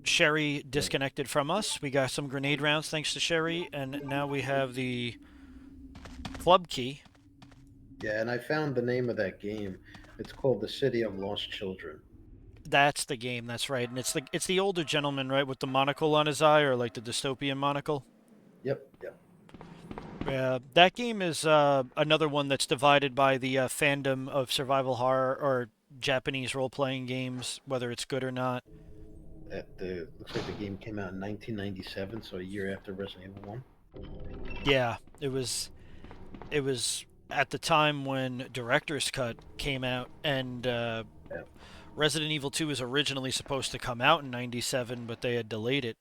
Sherry disconnected from us. We got some grenade rounds thanks to Sherry, and now we have the club key. Yeah, and I found the name of that game. It's called The City of Lost Children. That's the game. That's right, and it's the older gentleman, right, with the monocle on his eye, or like the dystopian monocle. Yep, yep. Yeah, that game is another one that's divided by the fandom of survival horror or Japanese role-playing games, whether it's good or not. Looks like the game came out in 1997, so a year after Resident Evil 1. Yeah, it was at the time when Director's Cut came out, and Resident Evil 2 was originally supposed to come out in 97, but they had delayed it.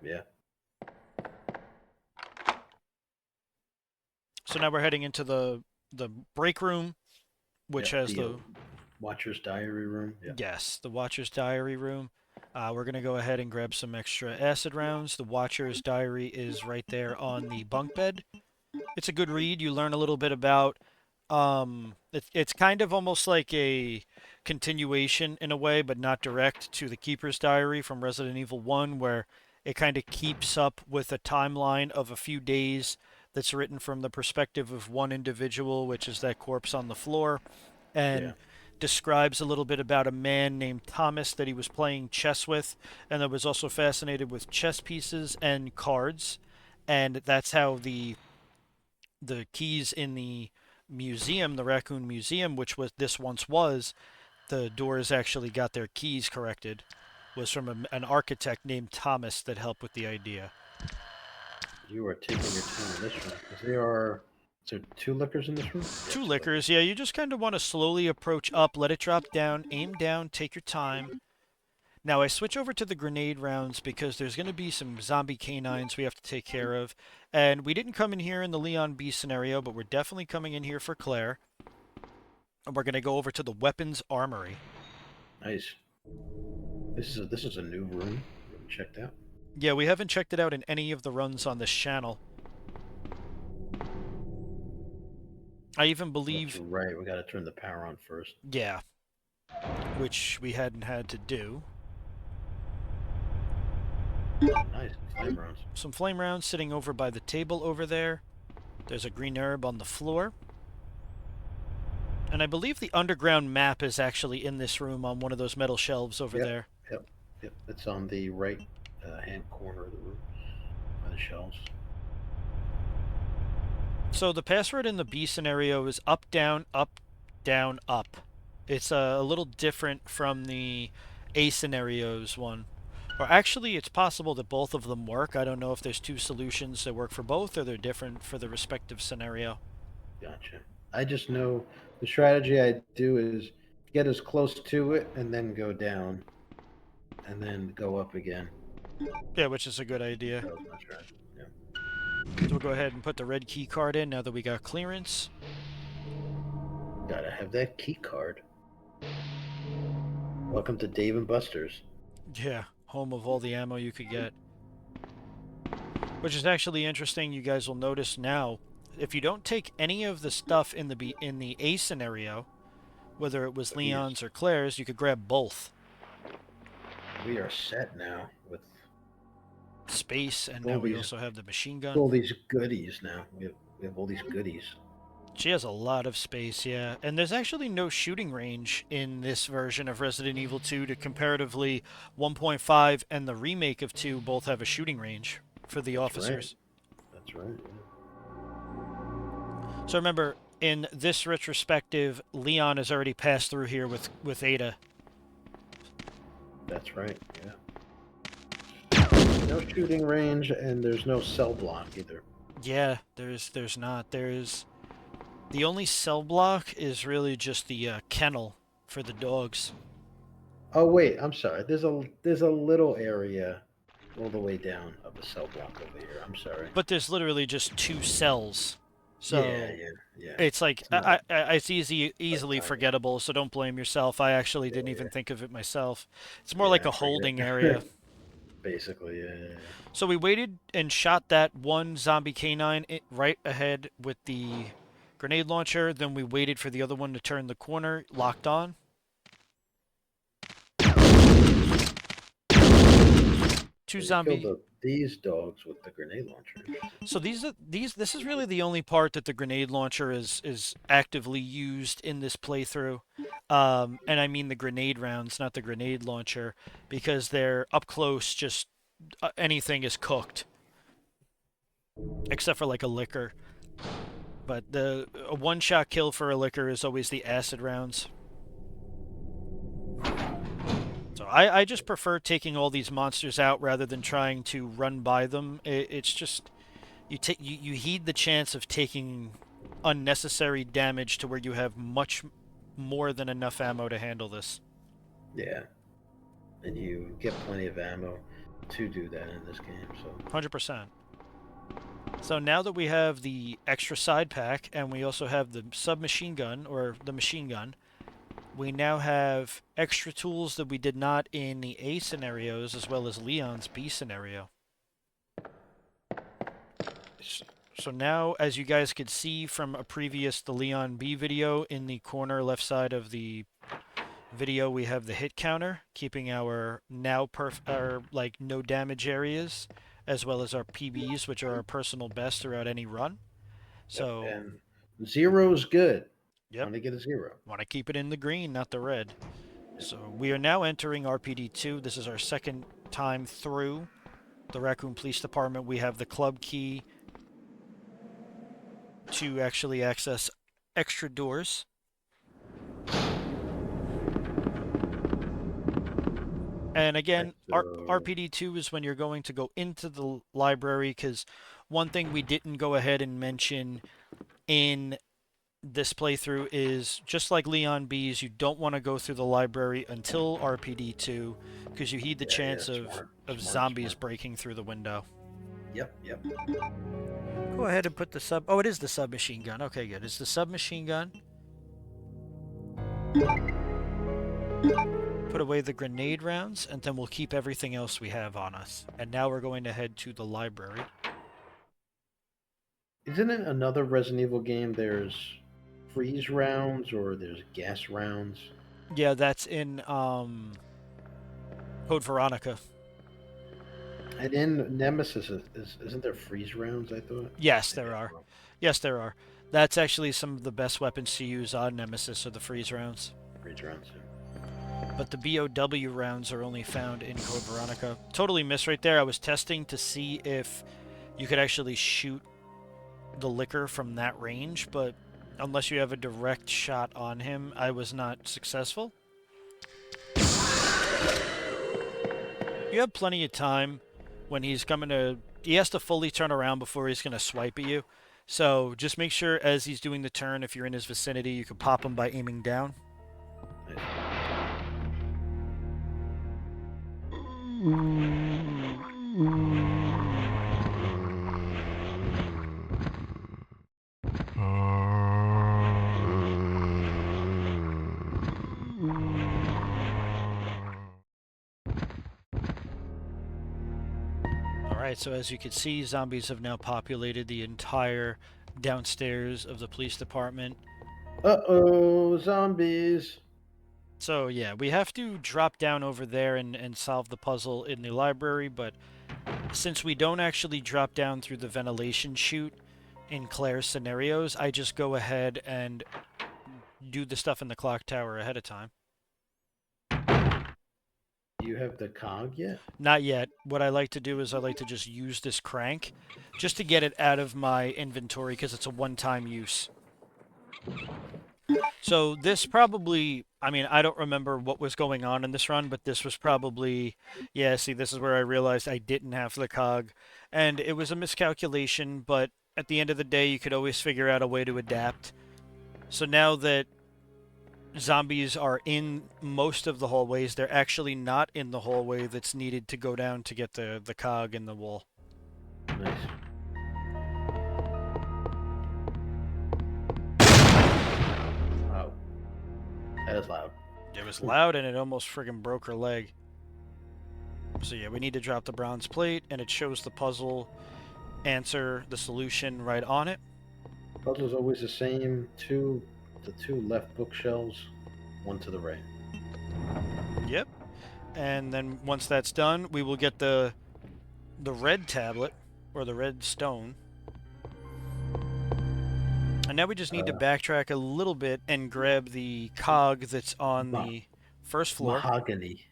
Yeah. So now we're heading into the break room, which has the Watcher's Diary room. Yeah. yes, the Watcher's Diary room. We're going to go ahead and grab some extra acid rounds. The Watcher's Diary is right there on the bunk bed. It's a good read. You learn a little bit about... it's kind of almost like a continuation in a way, but not direct, to the Keeper's Diary from Resident Evil 1, where it kind of keeps up with a timeline of a few days that's written from the perspective of one individual, which is that corpse on the floor, and describes a little bit about a man named Thomas that he was playing chess with, and that was also fascinated with chess pieces and cards, and that's how the keys in the museum, the Raccoon Museum, which was this once was, the doors actually got their keys corrected, was from an architect named Thomas that helped with the idea. You are taking your time in this room. Is there two liquors in this room? Two liquors, yeah. You just kind of want to slowly approach up, let it drop down, aim down, take your time. Now I switch over to the grenade rounds because there's going to be some zombie canines we have to take care of. And we didn't come in here in the Leon B scenario, but we're definitely coming in here for Claire. And we're going to go over to the weapons armory. Nice. This is a new room. Checked out. Yeah, we haven't checked it out in any of the runs on this channel. I even believe... That's right, we gotta turn the power on first. Yeah. Which we hadn't had to do. Nice, flame rounds. Some flame rounds sitting over by the table over there. There's a green herb on the floor. And I believe the underground map is actually in this room on one of those metal shelves over there. Yep. It's on the right hand corner of the room. the shells. So the password in the B scenario is up, down, up, down, up. It's a little different from the A scenarios one. Or actually, it's possible that both of them work. I don't know if there's two solutions that work for both or they're different for the respective scenario. Gotcha. I just know the strategy I do is get as close to it and then go down and then go up again. Yeah, which is a good idea. That was my strategy. Yeah. So we'll go ahead and put the red key card in now that we got clearance. Gotta have that key card. Welcome to Dave and Buster's. Yeah, home of all the ammo you could get. Which is actually interesting. You guys will notice now, if you don't take any of the stuff in the A scenario, whether it was Leon's or Claire's, you could grab both. We are set now with Space, and all now we these- also have the machine gun. all these goodies now. We have all these goodies. She has a lot of space, yeah. And there's actually no shooting range in this version of Resident Evil 2 to comparatively 1.5 and the remake of 2 both have a shooting range for the officers. That's right. Yeah. So remember, in this retrospective, Leon has already passed through here with Ada. That's right. Yeah. No shooting range, and there's no cell block either. Yeah, there's not. There's the only cell block is really just the kennel for the dogs. Oh wait, I'm sorry. There's a little area all the way down of a cell block over here. I'm sorry. But there's literally just 2 cells. So yeah. it's like not- it's easily tiny. forgettable. So don't blame yourself. I actually didn't even think of it myself. It's more like Yeah, a I forget. holding area. Basically, yeah. So we waited and shot that one zombie canine right ahead with the grenade launcher. Then we waited for the other one to turn the corner, locked on. Two You zombie. killed these dogs with the grenade launcher. So this is really the only part that the grenade launcher is actively used in this playthrough. And I mean the grenade rounds, not the grenade launcher, because they're up close, just anything is cooked. Except for like a liquor. But a one-shot kill for a liquor is always the acid rounds. So I just prefer taking all these monsters out rather than trying to run by them. It's just you heed the chance of taking unnecessary damage to where you have much more than enough ammo to handle this. Yeah, and you get plenty of ammo to do that in this game. So 100%. So now that we have the extra side pack and we also have the submachine gun or the machine gun, we now have extra tools that we did not in the A scenarios as well as Leon's B scenario. So now, as you guys could see from a previous the Leon B video, in the corner left side of the video we have the hit counter, keeping our like no damage areas, as well as our PBs, which are our personal best throughout any run. So and zero's good. Yep. Want to get a 0. Want to keep it in the green, not the red. So we are now entering RPD2. This is our second time through the Raccoon Police Department. We have the club key to actually access extra doors. And again, RPD2 is when you're going to go into the library, because one thing we didn't go ahead and mention in this playthrough is, just like Leon B's, you don't want to go through the library until RPD2 because you heed the chance of zombies breaking through the window. Yep. Go ahead and put the sub... Oh, it is the submachine gun. Okay, good. It's the submachine gun. Put away the grenade rounds, and then we'll keep everything else we have on us. And now we're going to head to the library. Isn't it another Resident Evil game? There's freeze rounds or there's gas rounds. Yeah, that's in Code Veronica. And in Nemesis, isn't there freeze rounds, I thought? Yes, there are. Yes, there are. That's actually some of the best weapons to use on Nemesis are the freeze rounds. Freeze rounds, But the BOW rounds are only found in Code Veronica. Totally missed right there. I was testing to see if you could actually shoot the liquor from that range, but unless you have a direct shot on him, I was not successful. You have plenty of time when he's coming to... He has to fully turn around before he's going to swipe at you. So just make sure as he's doing the turn, if you're in his vicinity, you can pop him by aiming down. Alright, so as you can see, zombies have now populated the entire downstairs of the police department. Uh-oh, zombies. So yeah, we have to drop down over there and solve the puzzle in the library, but since we don't actually drop down through the ventilation chute in Claire's scenarios, I just go ahead and do the stuff in the clock tower ahead of time. Do you have the cog yet? Not yet. What I like to do is I like to just use this crank just to get it out of my inventory because it's a one-time use. So this probably, I mean, I don't remember what was going on in this run, but this was probably, yeah, see, this is where I realized I didn't have the cog. And it was a miscalculation, but at the end of the day, you could always figure out a way to adapt. So now that zombies are in most of the hallways, they're actually not in the hallway that's needed to go down to get the cog in the wall. Nice. Wow. That is loud. It was loud and it almost friggin' broke her leg. So yeah, we need to drop the bronze plate and it shows the puzzle answer, the solution right on it. Puzzle's always the same. The two left bookshelves, one to the right. Yep. And then once that's done, we will get the red tablet or the red stone. And now we just need to backtrack a little bit and grab the cog that's on the first floor. Mahogany.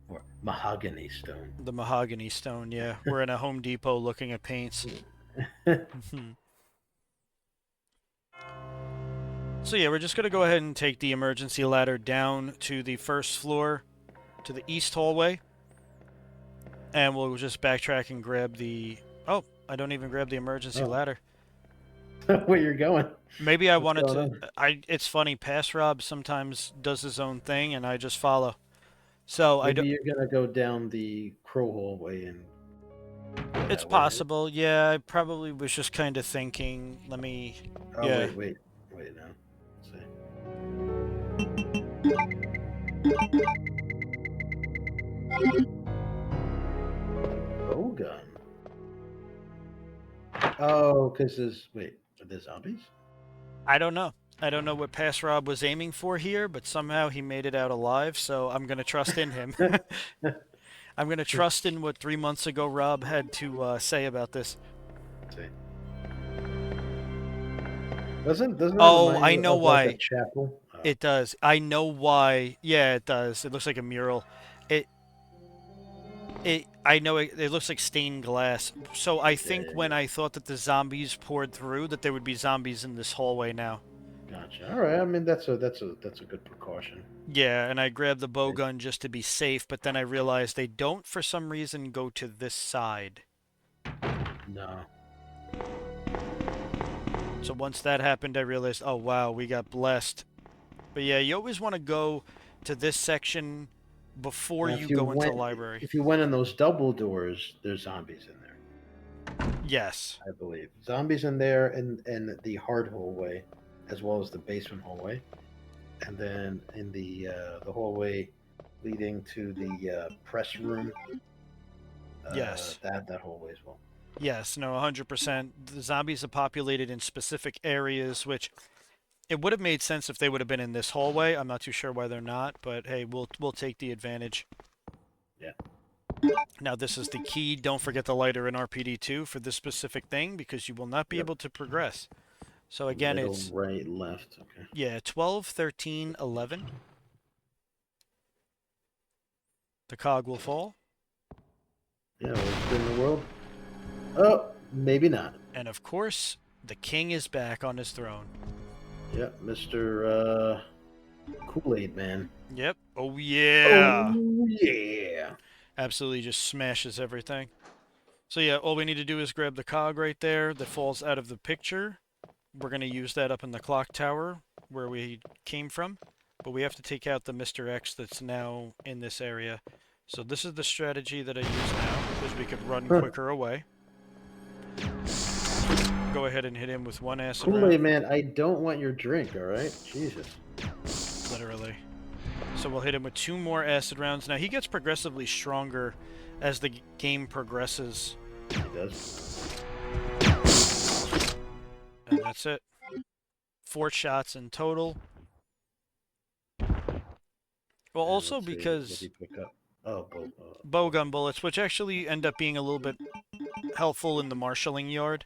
Or mahogany stone. The mahogany stone, yeah. We're in a Home Depot looking at paints. So yeah, we're just going to go ahead and take the emergency ladder down to the first floor, to the east hallway. And we'll just backtrack and grab the... Oh, I don't even grab the emergency ladder. Where you're going? Maybe I What's wanted going to... It's funny, Pass Rob sometimes does his own thing, and I just follow. So Maybe you're going to go down the crow hallway and... It's possible, yeah. I probably was just kind of thinking, let me... Oh, yeah. wait now. Let's see. Bow gun. Oh, because there's... Wait, are there zombies? I don't know. I don't know what Pass Rob was aiming for here, but somehow he made it out alive, so I'm going to trust in him. I'm going to trust in what 3 months ago Rob had to say about this. Let's see. Doesn't Oh, I know why. Like a chapel? Oh. It does. I know why. Yeah, it does. It looks like a mural. I know it looks like stained glass. So I think when I thought that the zombies poured through, that there would be zombies in this hallway now. Gotcha. All right. I mean, that's a good precaution. Yeah, and I grabbed the bow gun just to be safe, but then I realized they don't, for some reason, go to this side. No. So once that happened, I realized, oh wow, we got blessed. But yeah, you always want to go to this section before you go into the library. If you went in those double doors, there's zombies in there. Yes. I believe. Zombies in there in the hard hallway, as well as the basement hallway. And then in the hallway leading to the press room. Yes. That hallway as well. Yes, no, 100%. The zombies are populated in specific areas, which it would have made sense if they would have been in this hallway. I'm not too sure why they're not, but hey, we'll take the advantage. Yeah. Now this is the key. Don't forget the lighter in RPD2 for this specific thing because you will not be able to progress. So again, Middle, it's right, left. Okay. yeah, 12, 13, 11. The cog will fall. Yeah, what's in the world? Oh, Maybe not. And of course, the king is back on his throne. Yep, Mr. Kool-Aid Man. Yep. Oh yeah. Oh yeah. Absolutely just smashes everything. So yeah, all we need to do is grab the cog right there that falls out of the picture. We're going to use that up in the clock tower where we came from. But we have to take out the Mr. X that's now in this area. So this is the strategy that I use now, because we could run quicker away. Go ahead and hit him with one acid Kool-Aid round. Man, I don't want your drink, alright? Jesus. Literally. So we'll hit him with 2 more acid rounds. Now he gets progressively stronger as the game progresses. He does. And that's it. 4 shots in total. Well, also Let's see, what because did he pick up? Oh, bowgun bullets, which actually end up being a little bit helpful in the marshalling yard,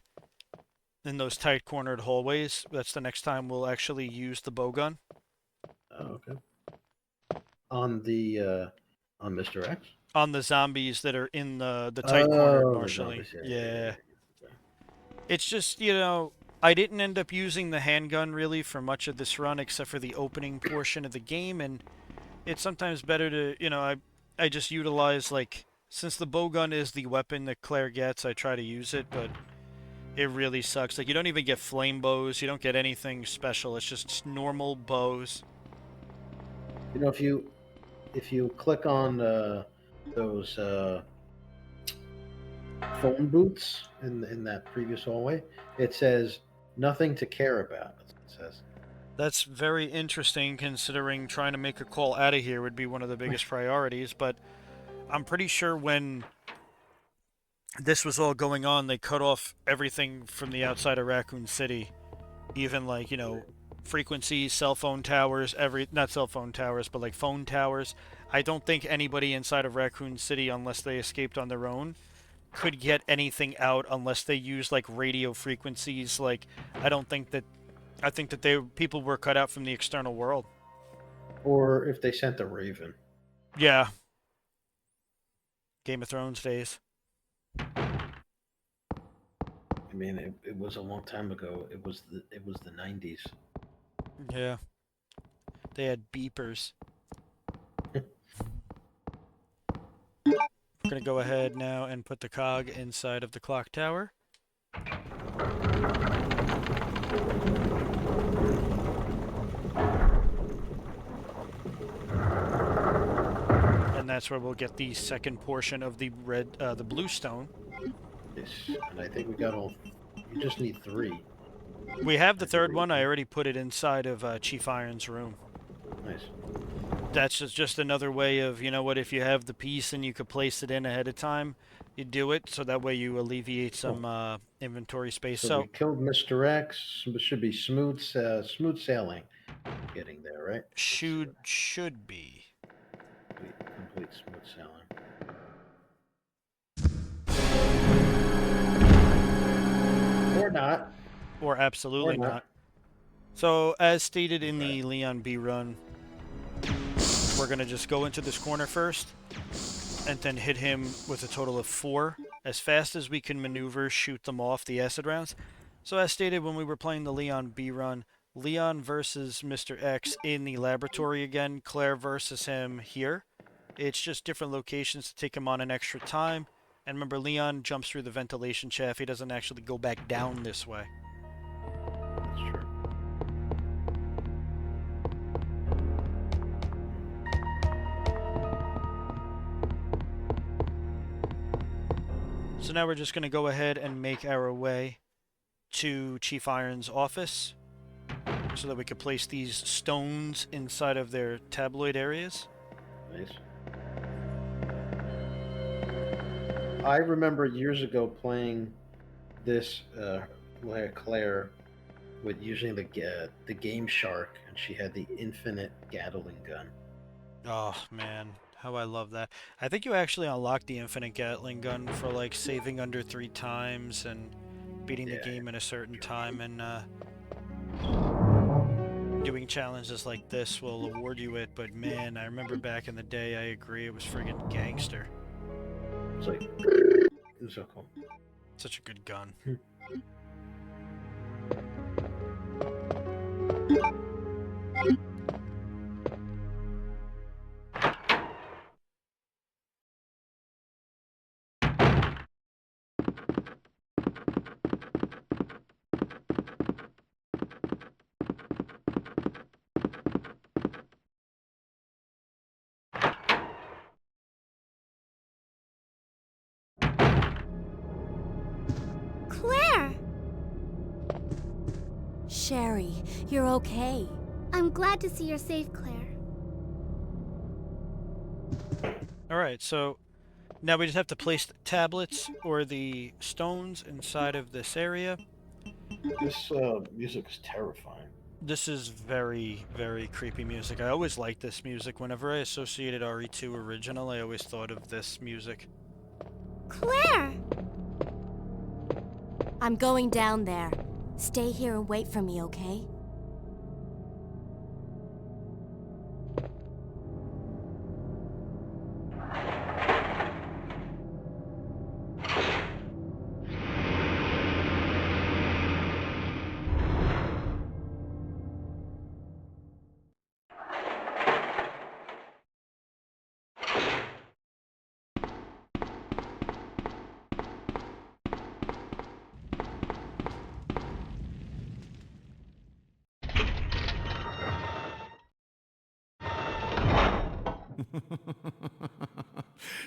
in those tight cornered hallways. That's the next time we'll actually use the bowgun. oh, okay. On Mr. X? On the zombies that are in the tight cornered Oh, the marshalling. zombies, Yeah. yeah. It's just, you know, I didn't end up using the handgun really for much of this run except for the opening portion of the game, and it's sometimes better to, you know, I just utilize, like, since the bowgun is the weapon that Claire gets, I try to use it, but it really sucks. Like, you don't even get flame bows, you don't get anything special, it's just normal bows. You know, if you click on those phone booths in that previous hallway, it says nothing to care about. It says. That's very interesting considering trying to make a call out of here would be one of the biggest priorities, but I'm pretty sure when this was all going on, they cut off everything from the outside of Raccoon City. Even, like, you know, frequencies, cell phone towers, not cell phone towers, but like phone towers. I don't think anybody inside of Raccoon City, unless they escaped on their own, could get anything out unless they used like radio frequencies. Like, I don't think that I think that people were cut out from the external world. Or if they sent a raven. Yeah. Game of Thrones days. I mean, it was a long time ago. It was the 90s. Yeah. They had beepers. We're going to go ahead now and put the cog inside of the clock tower. And that's where we'll get the second portion of the the blue stone. Yes, and I think we got all. You just need 3. We have the third one. I already put it inside of Chief Iron's room. Nice. That's just another way of, you know what, if you have the piece and you could place it in ahead of time, you do it, so that way you alleviate some inventory space. So we killed Mr. X. It should be smooth sailing. Getting there, right? Should be. Complete smooth sailing. Or not. Or absolutely Or not. not. So, as stated in the Leon B run, we're going to just go into this corner first, and then hit him with a total of 4. As fast as we can maneuver, shoot them off the acid rounds. So as stated when we were playing the Leon B run, Leon versus Mr. X in the laboratory again, Claire versus him here. It's just different locations to take him on an extra time. And remember, Leon jumps through the ventilation shaft. He doesn't actually go back down this way. That's true. So now we're just going to go ahead and make our way to Chief Iron's office so that we could place these stones inside of their tabloid areas. Nice. I remember years ago playing this Claire with using the Game Shark, and she had the infinite Gatling gun. Oh, man. How I love that. I think you actually unlock the infinite Gatling gun for, like, saving under 3 times and beating the game in a certain time, and doing challenges like this will award you it, but man, I remember back in the day, I agree, it was friggin' gangster. It's like, it was so cool. Such a good gun. Claire! Sherry, you're okay. I'm glad to see you're safe, Claire. Alright, so now we just have to place the tablets or the stones inside of this area. This music is terrifying. This is very, very creepy music. I always liked this music. Whenever I associated RE2 original, I always thought of this music. Claire! I'm going down there. Stay here and wait for me, okay?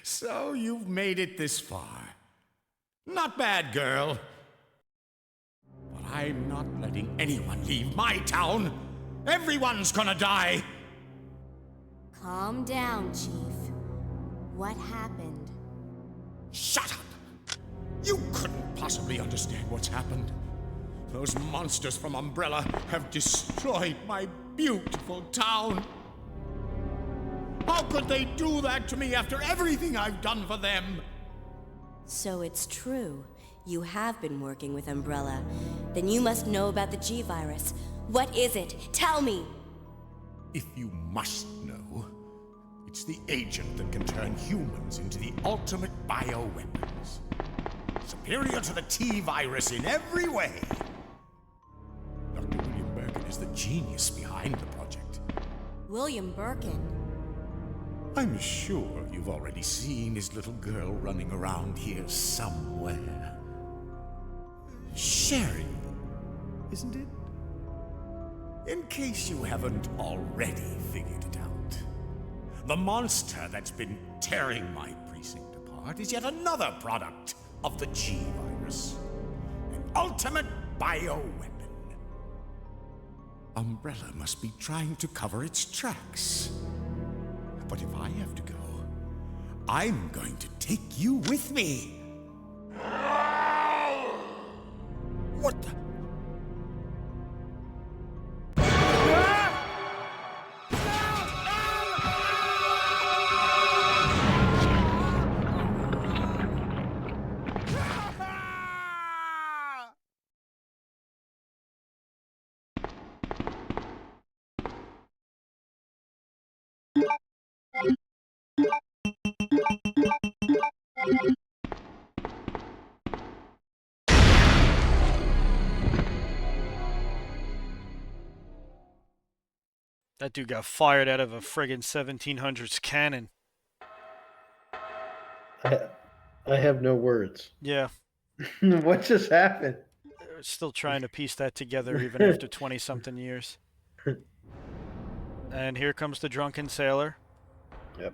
So you've made it this far. Not bad, girl. But I'm not letting anyone leave my town. Everyone's gonna die. Calm down, Chief. What happened? Shut up! You couldn't possibly understand what's happened. Those monsters from Umbrella have destroyed my beautiful town. How could they do that to me after everything I've done for them? So it's true. You have been working with Umbrella. Then you must know about the G-Virus. What is it? Tell me! If you must know, it's the agent that can turn humans into the ultimate bioweapons. Superior to the T-Virus in every way. Dr. William Birkin is the genius behind the project. William Birkin. I'm sure you've already seen his little girl running around here somewhere. Sherry, isn't it? In case you haven't already figured it out, the monster that's been tearing my precinct apart is yet another product of the G-Virus. An ultimate bioweapon. Umbrella must be trying to cover its tracks. But if I have to go, I'm going to take you with me. What the? That dude got fired out of a friggin' 1700s cannon. I have no words. Yeah, What just happened? still trying to piece that together even after 20-something years. And here comes the drunken sailor. Yep.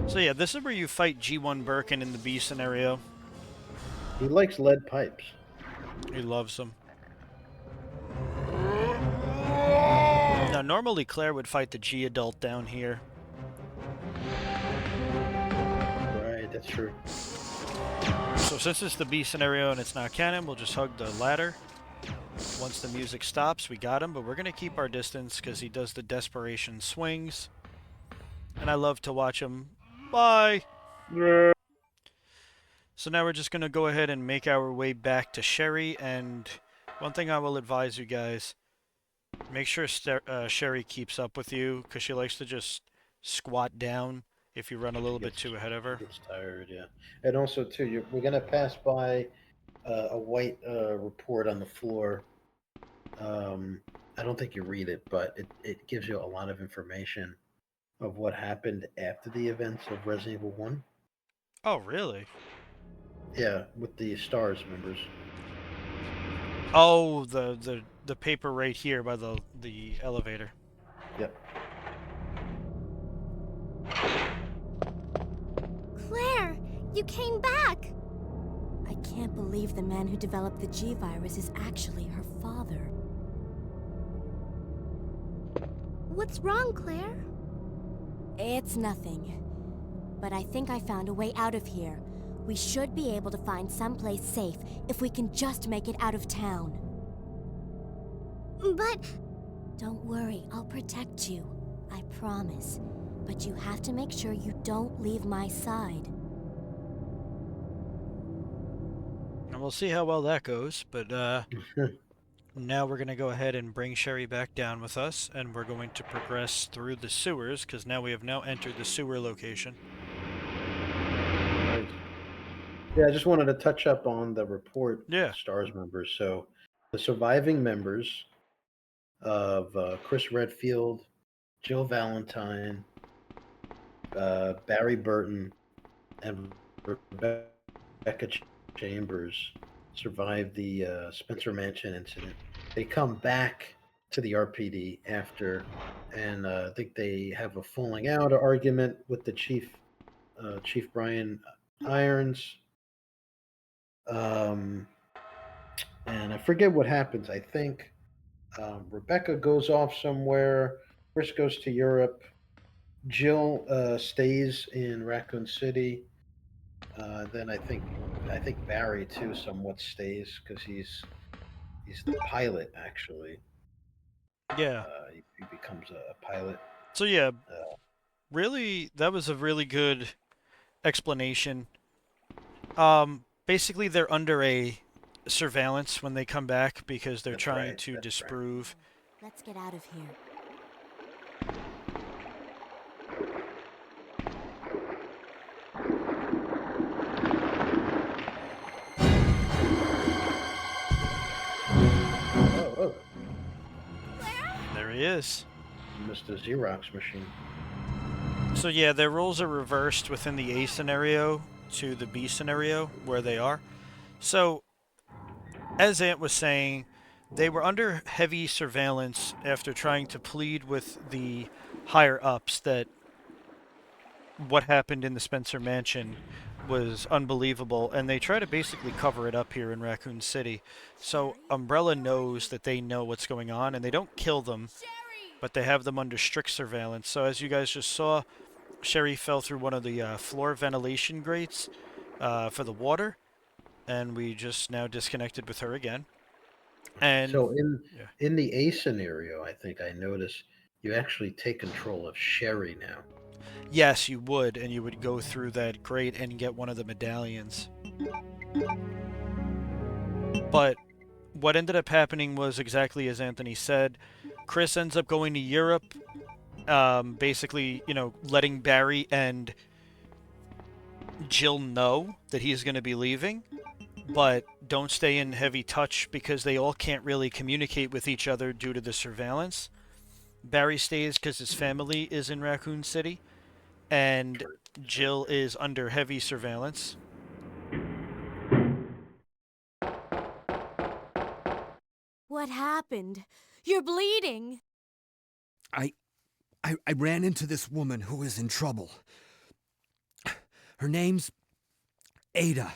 So yeah, this is where you fight G1 Birkin in the B scenario. He likes lead pipes. He loves them. Now, normally Claire would fight the G adult down here. Right, that's true. So since it's the B scenario and it's not canon, we'll just hug the ladder. Once the music stops, we got him, but we're going to keep our distance because he does the desperation swings. And I love to watch him. Bye! So now we're just going to go ahead and make our way back to Sherry, and one thing I will advise you guys, Make sure Sherry keeps up with you because she likes to just squat down if you run a She little bit gets too ahead of she her. gets tired, yeah. And also too, we're gonna pass by a white report on the floor. Um, I don't think you read it, but it gives you a lot of information of what happened after the events of Resident Evil 1. Oh, really? Yeah, with the stars members. Oh, the paper right here by the elevator. Yep. Claire, you came back! I can't believe the man who developed the G virus is actually her father. What's wrong, Claire? It's nothing. But I think I found a way out of here. We should be able to find someplace safe if we can just make it out of town. But Don't worry, I'll protect you. I promise. But you have to make sure you don't leave my side. And we'll see how well that goes. But now we're gonna go ahead and bring Sherry back down with us, and we're going to progress through the sewers because now we have now entered the sewer location. Right. Yeah, I just wanted to touch up on the report with Yeah. the stars members. So the surviving members of Chris Redfield, Jill Valentine, Barry Burton, and Rebecca Chambers survived the Spencer Mansion incident. They come back to the RPD after, and I think they have a falling out or argument with the chief, Chief Brian Irons. Um, and I forget what happens. I think Rebecca goes off somewhere. Chris goes to Europe. Jill stays in Raccoon City. Then I think Barry too somewhat stays because he's the pilot actually. Yeah. He becomes a pilot. So yeah, Uh, really, that was a really good explanation. Basically, they're under a surveillance when they come back because they're that's trying right. to That's right. disprove. Let's get out of here. Oh, There he is. Mr. Xerox machine. So yeah, their roles are reversed within the A scenario to the B scenario where they are. So, as Ant was saying, they were under heavy surveillance after trying to plead with the higher ups that what happened in the Spencer Mansion was unbelievable, and they try to basically cover it up here in Raccoon City. So Umbrella knows that they know what's going on, and they don't kill them, but they have them under strict surveillance. So as you guys just saw, Sherry fell through one of the floor ventilation grates for the water, and we just now disconnected with her again. And So in yeah. in the A scenario, I think I noticed you actually take control of Sherry now. Yes, you would, and you would go through that grate and get one of the medallions. But what ended up happening was exactly as Anthony said. Chris ends up going to Europe, basically, letting Barry and Jill know that he's going to be leaving, but don't stay in heavy touch because they all can't really communicate with each other due to the surveillance. Barry stays because his family is in Raccoon City, and Jill is under heavy surveillance. What happened? You're bleeding. I ran into this woman who is in trouble. Her name's Ada.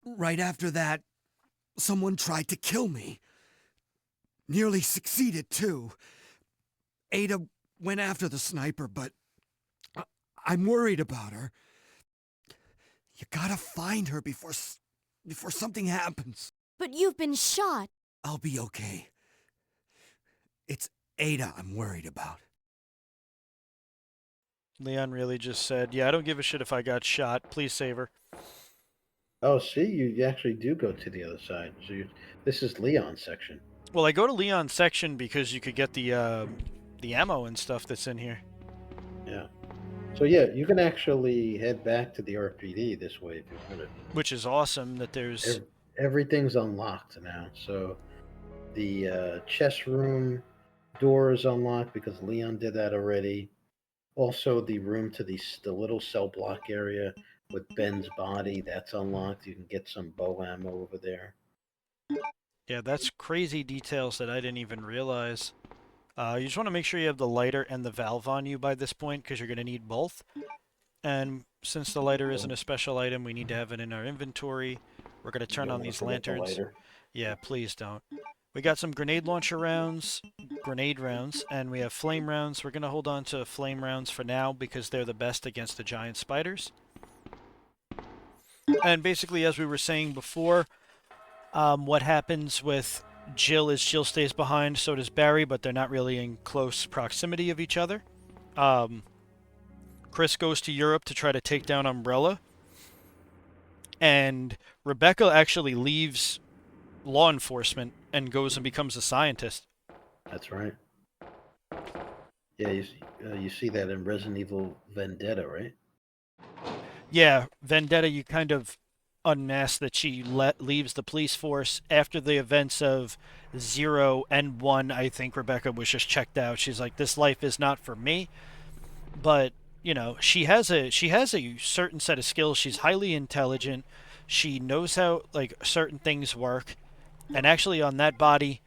Right after that, someone tried to kill me. Nearly succeeded, too. Ada went after the sniper, but I'm worried about her. You gotta find her before something happens. But you've been shot. I'll be okay. It's Ada I'm worried about. Leon really just said, yeah, I don't give a shit if I got shot. Please save her. Oh, see, you actually do go to the other side. So this is Leon's section. Well, I go to Leon's section because you could get the ammo and stuff that's in here, Yeah. So yeah, you can actually head back to the RPD this way if you wanted. which is awesome. That there's Everything's unlocked now. So the chess room door is unlocked because Leon did that already. Also, the room to the little cell block area with Ben's body, that's unlocked. You can get some bow ammo over there. yeah, that's crazy details that I didn't even realize. You just want to make sure you have the lighter and the valve on you by this point because you're going to need both. And since the lighter isn't a special item, we need to have it in our inventory. We're going to You turn don't on want to these forget the lanterns. lighter. Yeah, please don't. We got some grenade launcher rounds, grenade rounds, and we have flame rounds. We're going to hold on to flame rounds for now because they're the best against the giant spiders. And basically, as we were saying before, what happens with Jill is Jill stays behind, so does Barry, but they're not really in close proximity of each other. Chris goes to Europe to try to take down Umbrella, and Rebecca actually leaves law enforcement and goes and becomes a scientist. That's right. Yeah, you see that in Resident Evil Vendetta, right? Yeah, Vendetta, you kind of unmask that she leaves the police force after the events of 0 and 1. I think Rebecca was just checked out. She's like, this life is not for me. But she has a certain set of skills. She's highly intelligent. She knows how like certain things work. And actually, on that body,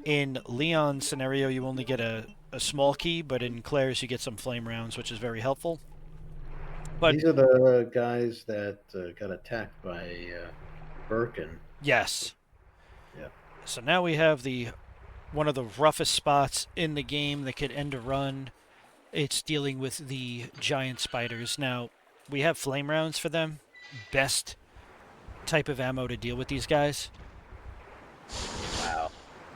in Leon's scenario, you only get a small key, but in Claire's, you get some flame rounds, which is very helpful. But These are the guys that got attacked by Birkin. yes. Yeah. So now we have the one of the roughest spots in the game that could end a run. It's dealing with the giant spiders. Now, we have flame rounds for them. Best type of ammo to deal with these guys. Wow.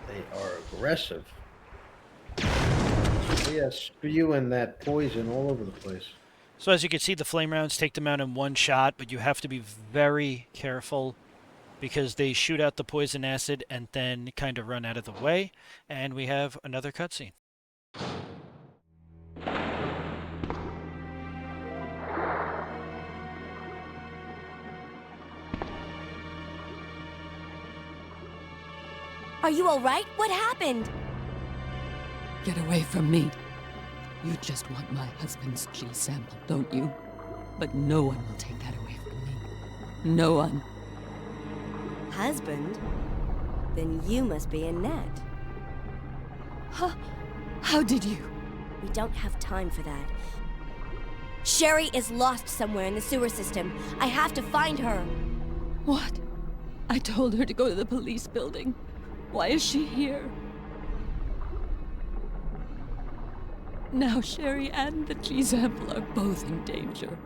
They are aggressive. Yeah, spewing that poison all over the place. So as you can see, the flame rounds take them out in one shot, but you have to be very careful because they shoot out the poison acid and then kind of run out of the way. And we have another cutscene. Are you all right? What happened? Get away from me. You just want my husband's G sample, don't you? But no one will take that away from me. No one. Husband? Then you must be Annette. How did you? We don't have time for that. Sherry is lost somewhere in the sewer system. I have to find her. What? I told her to go to the police building. Why is she here? Now Sherry and the G sample are both in danger.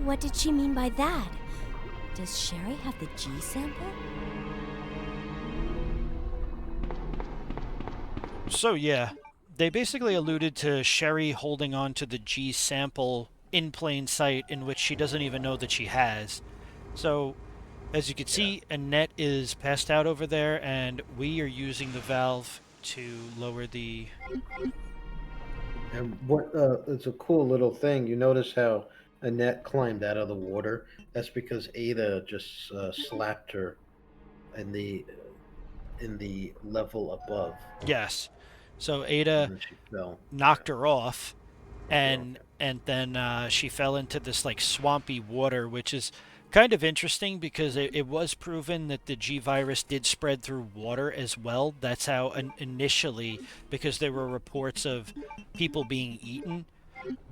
What did she mean by that? Does Sherry have the G sample? So yeah, they basically alluded to Sherry holding on to the G sample in plain sight, in which she doesn't even know that she has. So, as you can see, Annette is passed out over there, and we are using the valve to lower the... And what? It's a cool little thing. You notice how Annette climbed out of the water? That's because Ada just slapped her in the level above, Yes. So Ada and then she fell. knocked her off, and then she fell into this like swampy water, which is kind of interesting because it was proven that the G virus did spread through water as well. That's how initially, because there were reports of people being eaten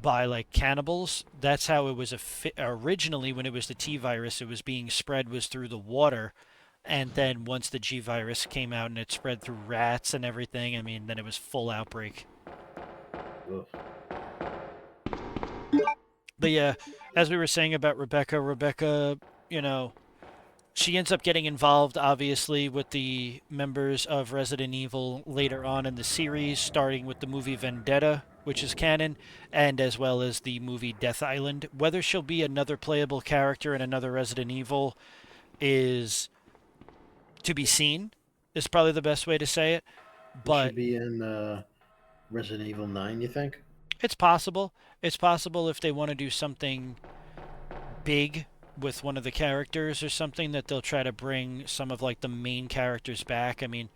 by like cannibals. That's how it was originally when it was the T virus. It was being spread was through the water, and then once the G virus came out and it spread through rats and everything, I mean, then it was full outbreak. Ugh. But yeah, as we were saying about Rebecca, you know, she ends up getting involved, obviously, with the members of Resident Evil later on in the series, starting with the movie Vendetta, which is canon, and as well as the movie Death Island. Whether she'll be another playable character in another Resident Evil is to be seen, is probably the best way to say it. Will she But be in Resident Evil 9, you think? it's possible. It's possible if they want to do something big with one of the characters or something that they'll try to bring some of like the main characters back. I mean,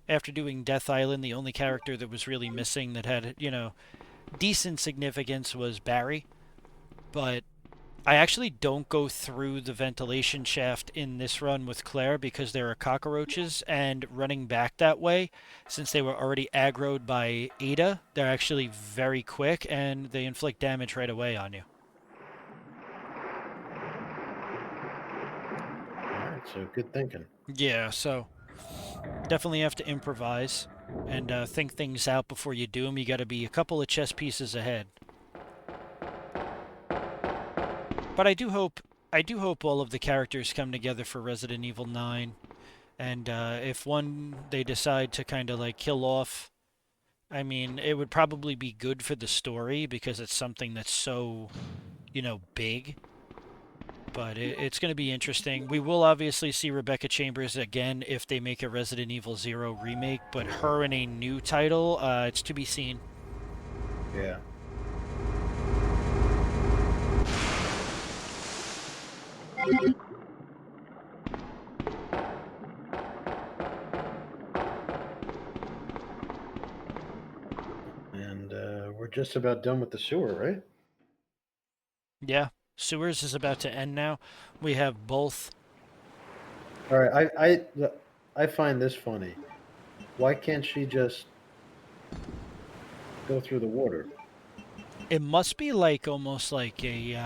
after doing Death Island, the only character that was really missing that had, decent significance was Barry. But I actually don't go through the ventilation shaft in this run with Claire because there are cockroaches, and running back that way, since they were already aggroed by Ada, they're actually very quick and they inflict damage right away on you. All right, so good thinking. Yeah, so definitely have to improvise and think things out before you do them. You got to be a couple of chess pieces ahead. But I do hope all of the characters come together for Resident Evil 9. And if one they decide to kind of like kill off, I mean, it would probably be good for the story because it's something that's so, big. But it's going to be interesting. We will obviously see Rebecca Chambers again if they make a Resident Evil 0 remake, but her in a new title, it's to be seen. Yeah. And we're just about done with the sewer, right? Yeah, Sewers is about to end now. We have both. All right, I find this funny. Why can't she just go through the water? It must be like almost like it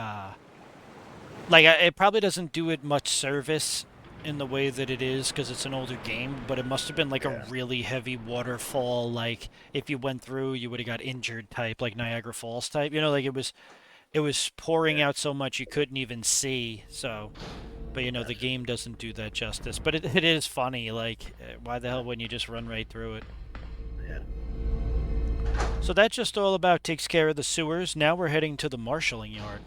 probably doesn't do it much service in the way that it is because it's an older game, but it must have been like a really heavy waterfall. Like if you went through, you would have got injured type, like Niagara Falls type. Like it was pouring out so much you couldn't even see. So, but the game doesn't do that justice. But it is funny. Like, why the hell wouldn't you just run right through it? Yeah. So that just all about takes care of the sewers. Now we're heading to the marshalling yard.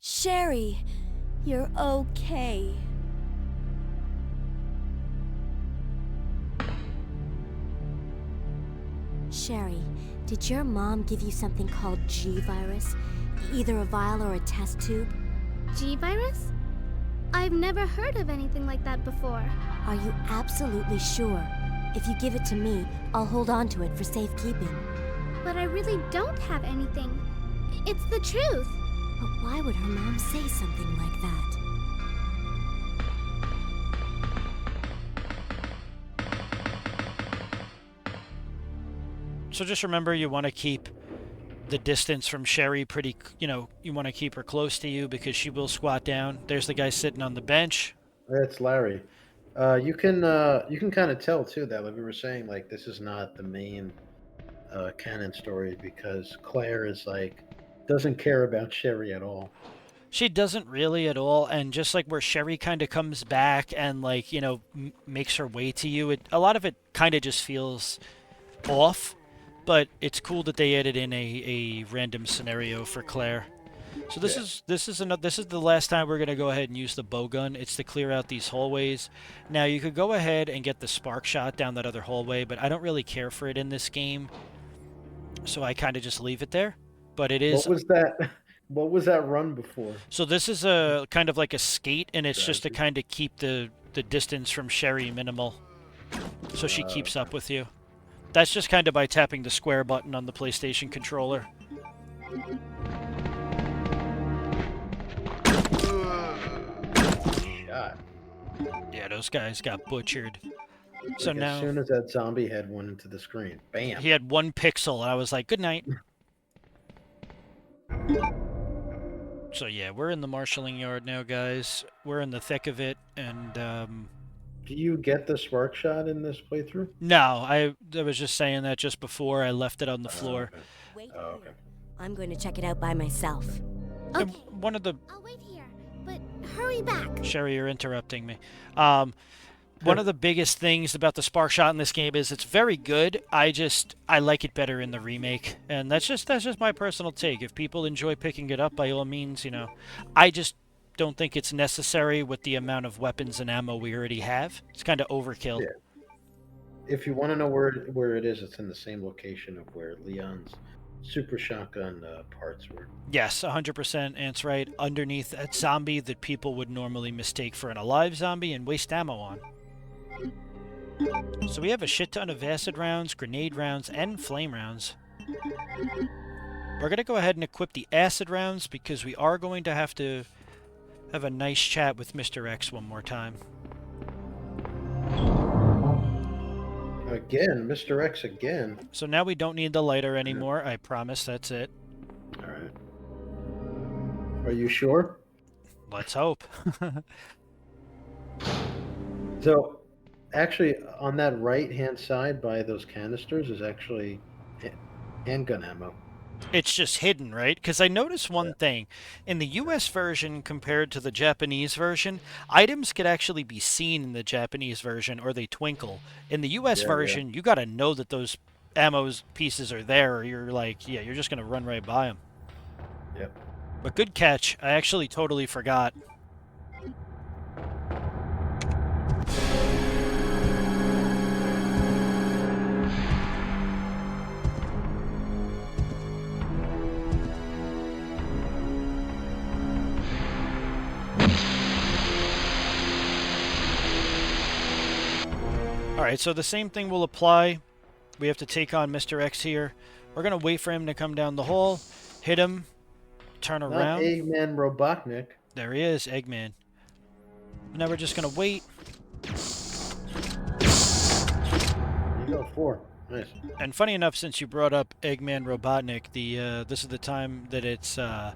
Sherry, you're okay. Sherry, did your mom give you something called G-virus? Either a vial or a test tube? G-virus? I've never heard of anything like that before. Are you absolutely sure? If you give it to me, I'll hold on to it for safekeeping. But I really don't have anything. It's the truth. But why would her mom say something like that? So just remember, you want to keep the distance from Sherry pretty, you want to keep her close to you because she will squat down. There's the guy sitting on the bench. That's Larry. You can kind of tell too that, like we were saying, like this is not the main canon story because Claire is like doesn't care about Sherry at all. She doesn't really at all, and just like where Sherry kind of comes back and like makes her way to you, a lot of it kind of just feels off. But it's cool that they added in a random scenario for Claire. So this is the last time we're gonna go ahead and use the bow gun. It's to clear out these hallways. Now you could go ahead and get the spark shot down that other hallway, but I don't really care for it in this game, so I kind of just leave it there. But it is. What was that? What was that run before? So this is a kind of like a skate, and it's just to kind of keep the distance from Sherry minimal, so she keeps up with you. That's just kind of by tapping the square button on the PlayStation controller. God. Yeah, those guys got butchered. So Like as now soon as that zombie head went into the screen, bam. he had 1 pixel, and I was like, good night. So yeah, we're in the marshalling yard now, guys. We're in the thick of it, and Do you get the spark shot in this playthrough? no, I was just saying that just before I left it on the floor. Okay. Wait Oh, here. okay. I'm going to check it out by myself. And Okay, one of the I'll wait here, but hurry back. Sherry, you're interrupting me. One of the biggest things about the spark shot in this game is it's very good. I like it better in the remake, and that's just my personal take. If people enjoy picking it up, by all means, I just don't think it's necessary with the amount of weapons and ammo we already have. It's kind of overkill. Yeah. If you want to know where it is, it's in the same location of where Leon's super shotgun parts were. Yes, 100%. Ant's right. Underneath that zombie that people would normally mistake for an alive zombie and waste ammo on. So we have a shit ton of acid rounds, grenade rounds, and flame rounds. We're going to go ahead and equip the acid rounds because we are going to have a nice chat with Mr. X one more time. Again, Mr. X again. So now we don't need the lighter anymore. I promise that's it. All right. Are you sure? Let's hope. So, actually, on that right-hand side by those canisters is actually handgun ammo. It's just hidden, right? Because I noticed one thing. In the US version compared to the Japanese version, items could actually be seen in the Japanese version or they twinkle. In the US Yeah, version, you got to know that those ammo pieces are there or you're like, yeah, you're just going to run right by them. Yep. But good catch. I actually totally forgot. Alright, so the same thing will apply. We have to take on Mr. X here. We're going to wait for him to come down the hall, hit him, turn Not around. Eggman Robotnik. There he is, Eggman. Now we're just going to wait. There you go, 4. Nice. And funny enough, since you brought up Eggman Robotnik, this is the time that it's the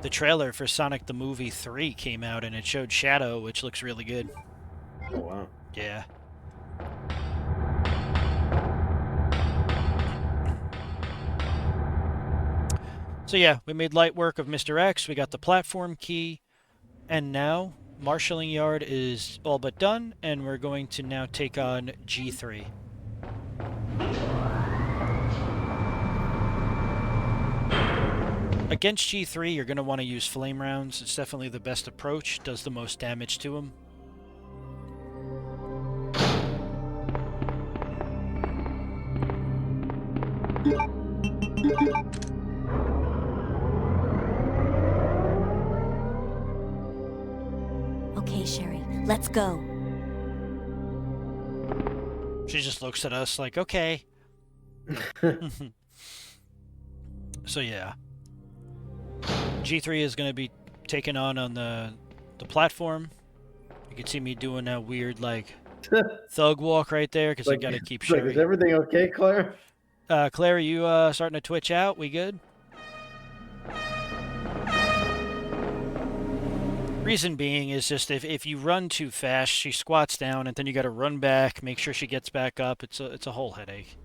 trailer for Sonic the Movie 3 came out, and it showed Shadow, which looks really good. Oh, wow. Yeah. So yeah, we made light work of Mr. X, we got the platform key, and now marshalling yard is all but done, and we're going to now take on G3. Against G3, you're going to want to use flame rounds. It's definitely the best approach, does the most damage to him. Okay, Sherry, let's go. She just looks at us like, okay. So yeah. G3 is going to be taken on the platform. You can see me doing that weird, like, thug walk right there, because I got to keep Like, Sherry. is everything okay, Claire? Claire, are you starting to twitch out? We good? Reason being is just if you run too fast, she squats down, and then you got to run back, make sure she gets back up. It's a whole headache.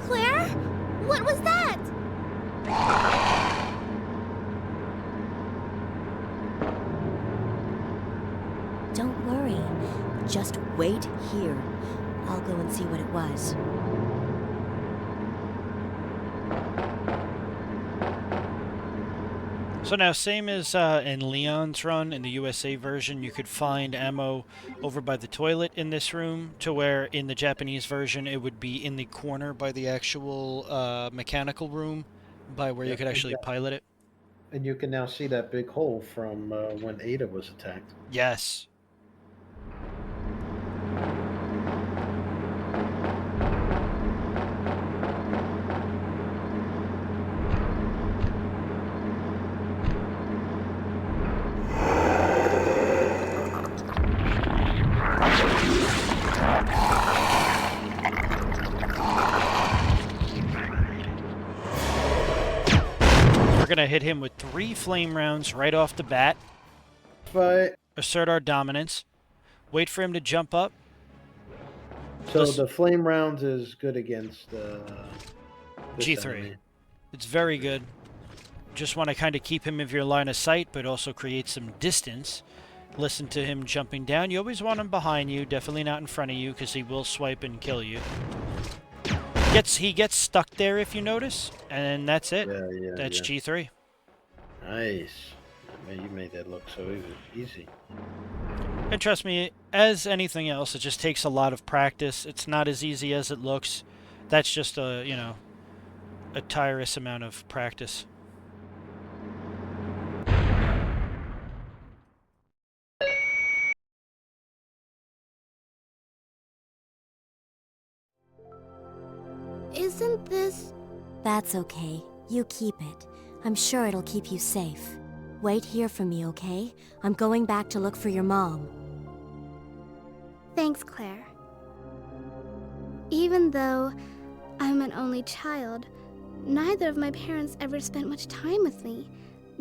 Claire? What was that? Don't worry. Just wait here. I'll go and see what it was. So now, same as in Leon's run, in the USA version, you could find ammo over by the toilet in this room, to where in the Japanese version it would be in the corner by the actual mechanical room, by where you Yep, could actually exactly. pilot it. And you can now see that big hole from when Ada was attacked. Yes. We're going to hit him with 3 flame rounds right off the bat. Fight. Assert our dominance. Wait for him to jump up. So Let's- the flame rounds is good against this G3. enemy. It's very good. Just want to kind of keep him in your line of sight, but also create some distance. Listen to him jumping down. You always want him behind you, definitely not in front of you, because he will swipe and kill you. He gets stuck there if you notice, and that's it. Yeah, That's yeah. G3. Nice. Man, you made that look so easy. And trust me, as anything else, it just takes a lot of practice. It's not as easy as it looks. That's just a, you know, a tireless amount of practice. Isn't this... That's okay. You keep it. I'm sure it'll keep you safe. Wait here for me, okay? I'm going back to look for your mom. Thanks, Claire. Even though I'm an only child, neither of my parents ever spent much time with me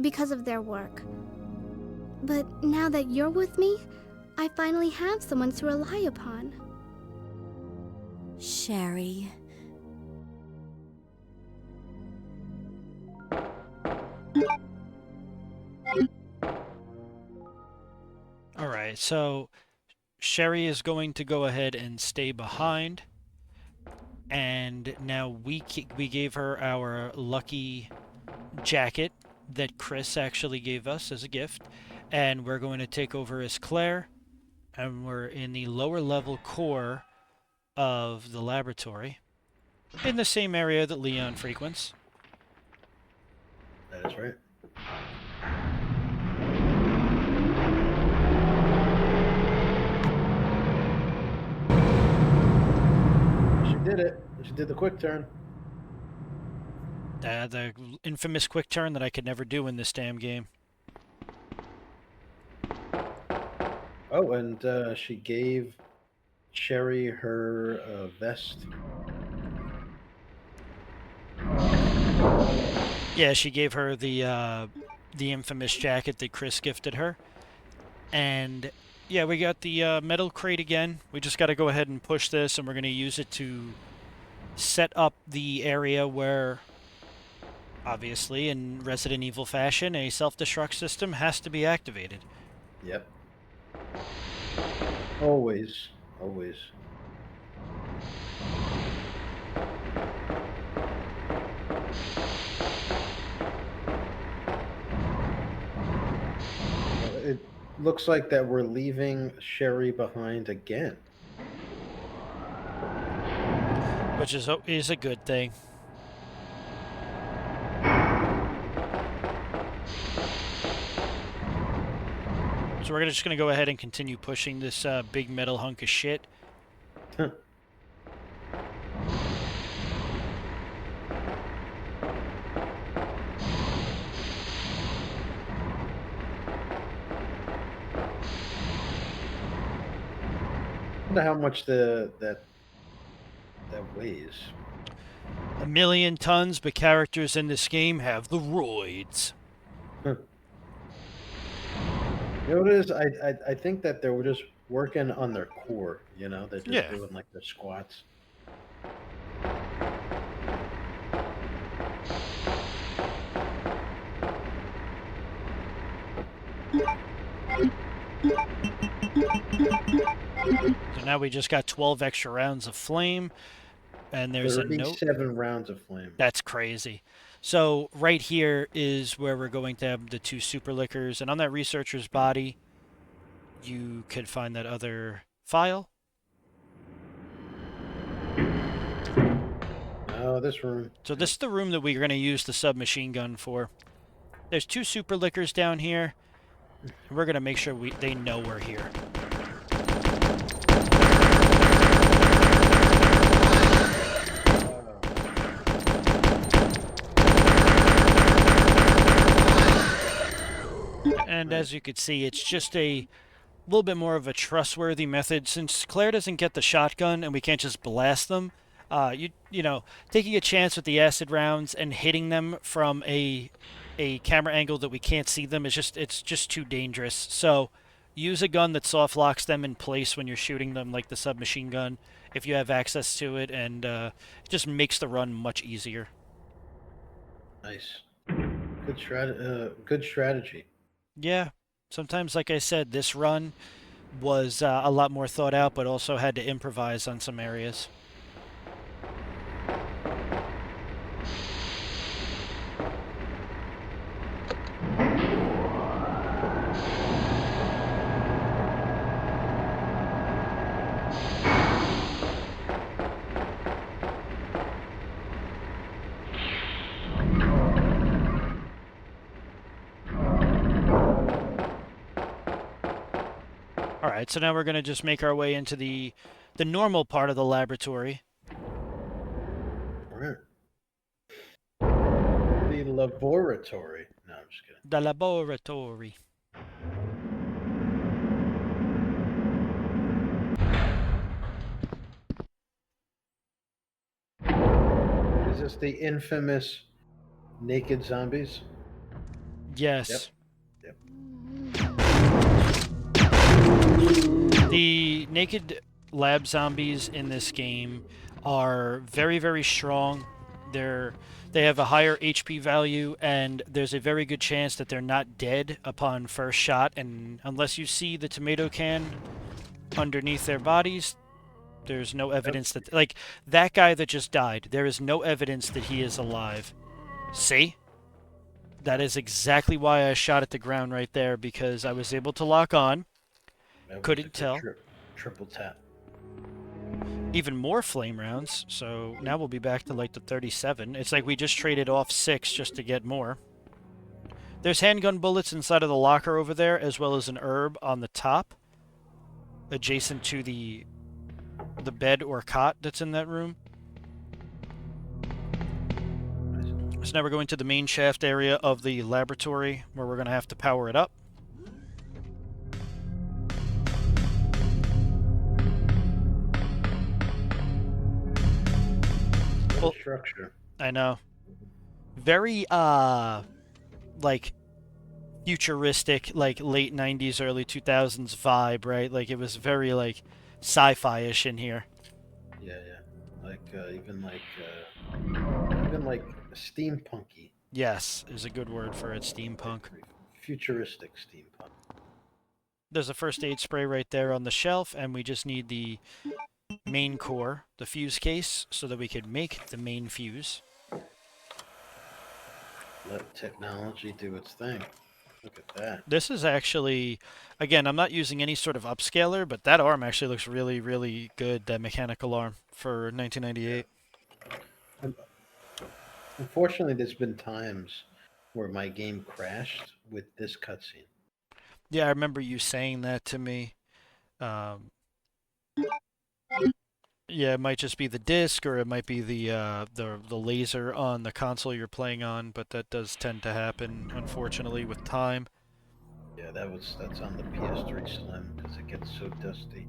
because of their work. But now that you're with me, I finally have someone to rely upon. Sherry. Alright, so Sherry is going to go ahead and stay behind. And now we gave her our lucky jacket that Chris actually gave us as a gift. And we're going to take over as Claire. And we're in the lower level core of the laboratory. In the same area that Leon frequents. That is right. She did it. She did the quick turn. The infamous quick turn that I could never do in this damn game. Oh, and she gave Sherry her vest. Yeah, she gave her the infamous jacket that Chris gifted her. And yeah, we got the metal crate again. We just got to go ahead and push this, and we're going to use it to set up the area where, obviously, in Resident Evil fashion, a self-destruct system has to be activated. Yep. Always. Always. It looks like that we're leaving Sherry behind again. Which is a good thing. So we're just going to go ahead and continue pushing this big metal hunk of shit. Huh. I wonder how much that weighs. 1,000,000 tons, but characters in this game have the roids. Huh. You know what it is? I think that they were just working on their core. You know, they're just doing like their squats. So now we just got 12 extra rounds of flame, and there's a note. 37 rounds of flame. That's crazy. So right here is where we're going to have the 2 super liquors, and on that researcher's body, you could find that other file. Oh, this room. So this is the room that we're going to use the submachine gun for. There's 2 super lickers down here. And we're going to make sure they know we're here. And as you could see, it's just a little bit more of a trustworthy method. Since Claire doesn't get the shotgun and we can't just blast them, you know, taking a chance with the acid rounds and hitting them from a camera angle that we can't see them is it's just too dangerous. So use a gun that soft locks them in place when you're shooting them, like the submachine gun, if you have access to it, and it just makes the run much easier. Nice. Good strategy. Yeah. Sometimes, like I said, this run was a lot more thought out, but also had to improvise on some areas. All right, so now we're going to just make our way into the normal part of the laboratory. All right. The laboratory. No, I'm just kidding. The laboratory. Is this the infamous naked zombies? Yes. Yep. The naked lab zombies in this game are very, very strong. They have a higher HP value, and there's a very good chance that they're not dead upon first shot. And unless you see the tomato can underneath their bodies, there's no evidence that, like, that guy that just died, there is no evidence that he is alive. See? That is exactly why I shot at the ground right there, because I was able to lock on. Couldn't tell. Triple tap. Even more flame rounds, so now we'll be back to like the 37. It's like we just traded off 6 just to get more. There's handgun bullets inside of the locker over there, as well as an herb on the top, adjacent to the bed or cot that's in that room. So now we're going to the main shaft area of the laboratory, where we're going to have to power it up. Well, structure. I know. Very, like, futuristic, like, late 90s, early 2000s vibe, right? Like, it was very, like, sci-fi-ish in here. Yeah. Like, even like steampunky. Yes, is a good word for it, steampunk. Futuristic steampunk. There's a first aid spray right there on the shelf, and we just need the main core, the fuse case, so that we can make the main fuse. Let technology do its thing. Look at that. This is actually, again, I'm not using any sort of upscaler, but that arm actually looks really, really good, that mechanical arm for 1998. Unfortunately, there's been times where my game crashed with this cutscene. Yeah, I remember you saying that to me. Yeah, it might just be the disc, or it might be the laser on the console you're playing on, but that does tend to happen, unfortunately, with time. Yeah, that's on the PS3 Slim because it gets so dusty.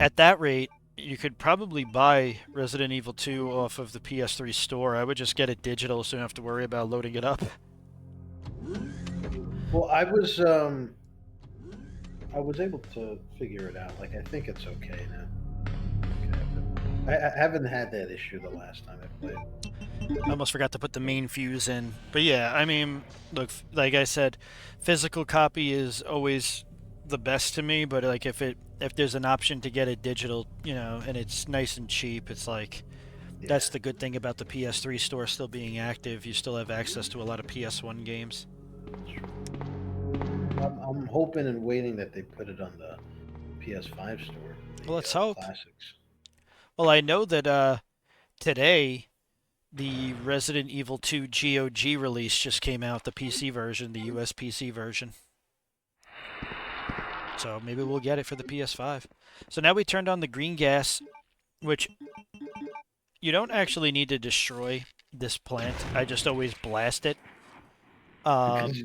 At that rate, you could probably buy Resident Evil 2 off of the PS3 store. I would just get it digital so you don't have to worry about loading it up. Well, I was able to figure it out. Like, I think it's okay now. I haven't had that issue the last time I played. I almost forgot to put the main fuse in. But yeah, I mean, look, like I said, physical copy is always the best to me, but like if there's an option to get it digital, you know, and it's nice and cheap, it's like that's the good thing about the PS3 store still being active. You still have access to a lot of PS1 games. I'm hoping and waiting that they put it on the PS5 store. Well, let's hope. Classics. Well, I know that today, the Resident Evil 2 GOG release just came out, the PC version, the US PC version. So maybe we'll get it for the PS5. So now we turned on the green gas, which you don't actually need to destroy this plant. I just always blast it. Because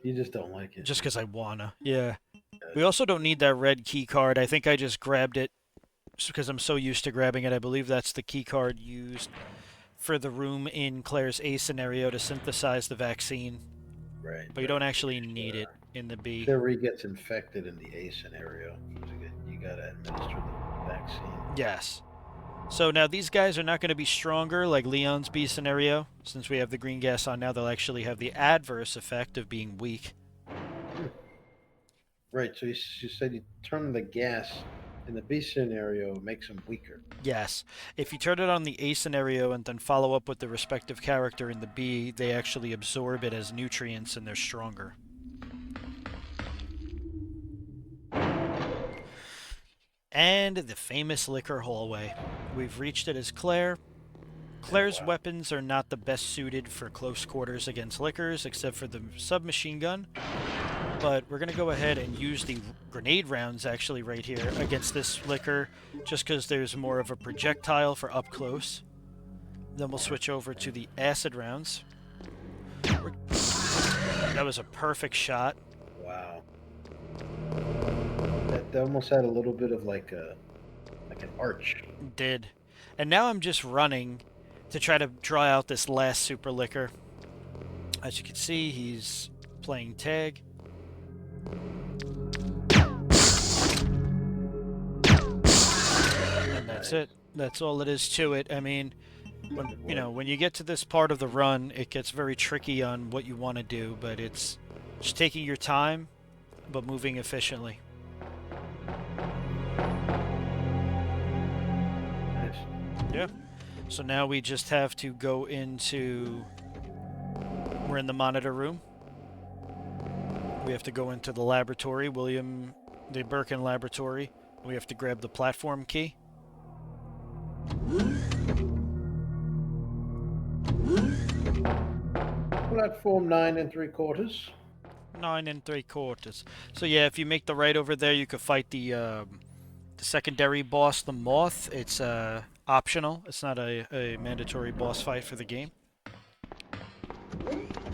you just don't like it. Just because I wanna. Yeah. We also don't need that red key card. I think I just grabbed it just because I'm so used to grabbing it. I believe that's the key card used for the room in Claire's A scenario to synthesize the vaccine. Right. But you don't actually need it in the B. Sherry gets infected in the A scenario. You gotta administer the vaccine. Yes. So now these guys are not going to be stronger like Leon's B scenario. Since we have the green gas on now, they'll actually have the adverse effect of being weak. Right, so you said you turn the gas in the B scenario, it makes them weaker. Yes. If you turn it on the A scenario and then follow up with the respective character in the B, they actually absorb it as nutrients and they're stronger. And the famous liquor hallway. We've reached it as Claire. Claire's weapons are not the best suited for close quarters against lickers, except for the submachine gun. But we're going to go ahead and use the grenade rounds actually right here against this licker, just because there's more of a projectile for up close. Then we'll switch over to the acid rounds. That was a perfect shot. Wow. That almost had a little bit of like an arch. Did. And now I'm just running to try to draw out this last super licker. As you can see, he's playing tag. And that's it. That's all it is to it. I mean, when you get to this part of the run, it gets very tricky on what you want to do, but it's just taking your time, but moving efficiently. Nice. Yeah. So now we just have to go into... We're in the monitor room. We have to go into the laboratory, the Birkin laboratory. We have to grab the platform key. Platform 9 3/4. 9 3/4. So yeah, if you make the right over there, you could fight the secondary boss, the Moth. It's optional. It's not a mandatory boss fight for the game.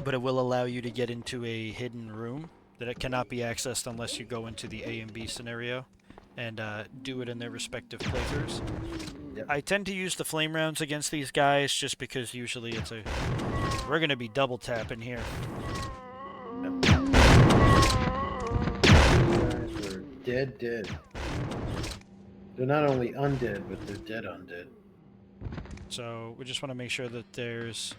But it will allow you to get into a hidden room that it cannot be accessed unless you go into the A and B scenario and do it in their respective playthroughs. Yep. I tend to use the flame rounds against these guys just because usually we're going to be double tapping here. Guys are dead. They're not only undead, but they're dead undead. So we just want to make sure that there's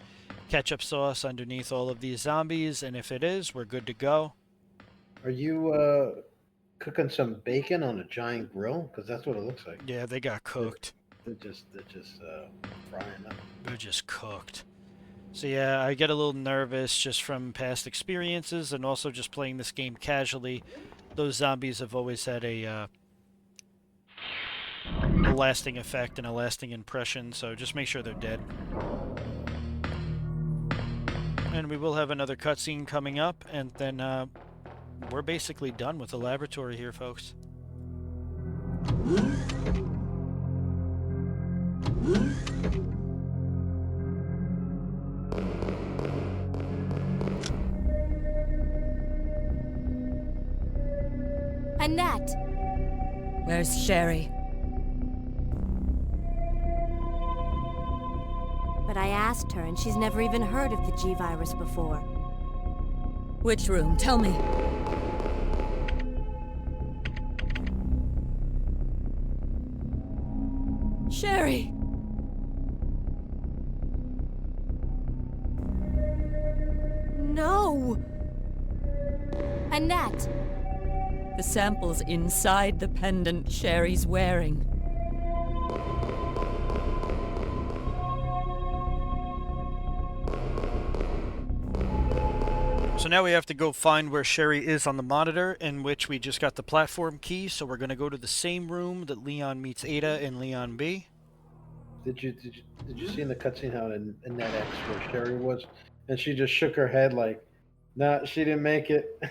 ketchup sauce underneath all of these zombies, and if it is, we're good to go. Are you cooking some bacon on a giant grill? Because that's what it looks like. Yeah, they got cooked. They're just frying up. They're just cooked. So yeah, I get a little nervous just from past experiences and also just playing this game casually. Those zombies have always had a lasting effect and a lasting impression, so just make sure they're dead. And we will have another cutscene coming up, and then we're basically done with the laboratory here, folks. Annette! Where's Sherry? But I asked her, and she's never even heard of the G-Virus before. Which room? Tell me. Sherry! No! Annette! The sample's inside the pendant Sherry's wearing. So now we have to go find where Sherry is on the monitor, in which we just got the platform key, so we're going to go to the same room that Leon meets Ada in Leon B. did you see in the cutscene how in that X where Sherry was, and she just shook her head like, nah, she didn't make it.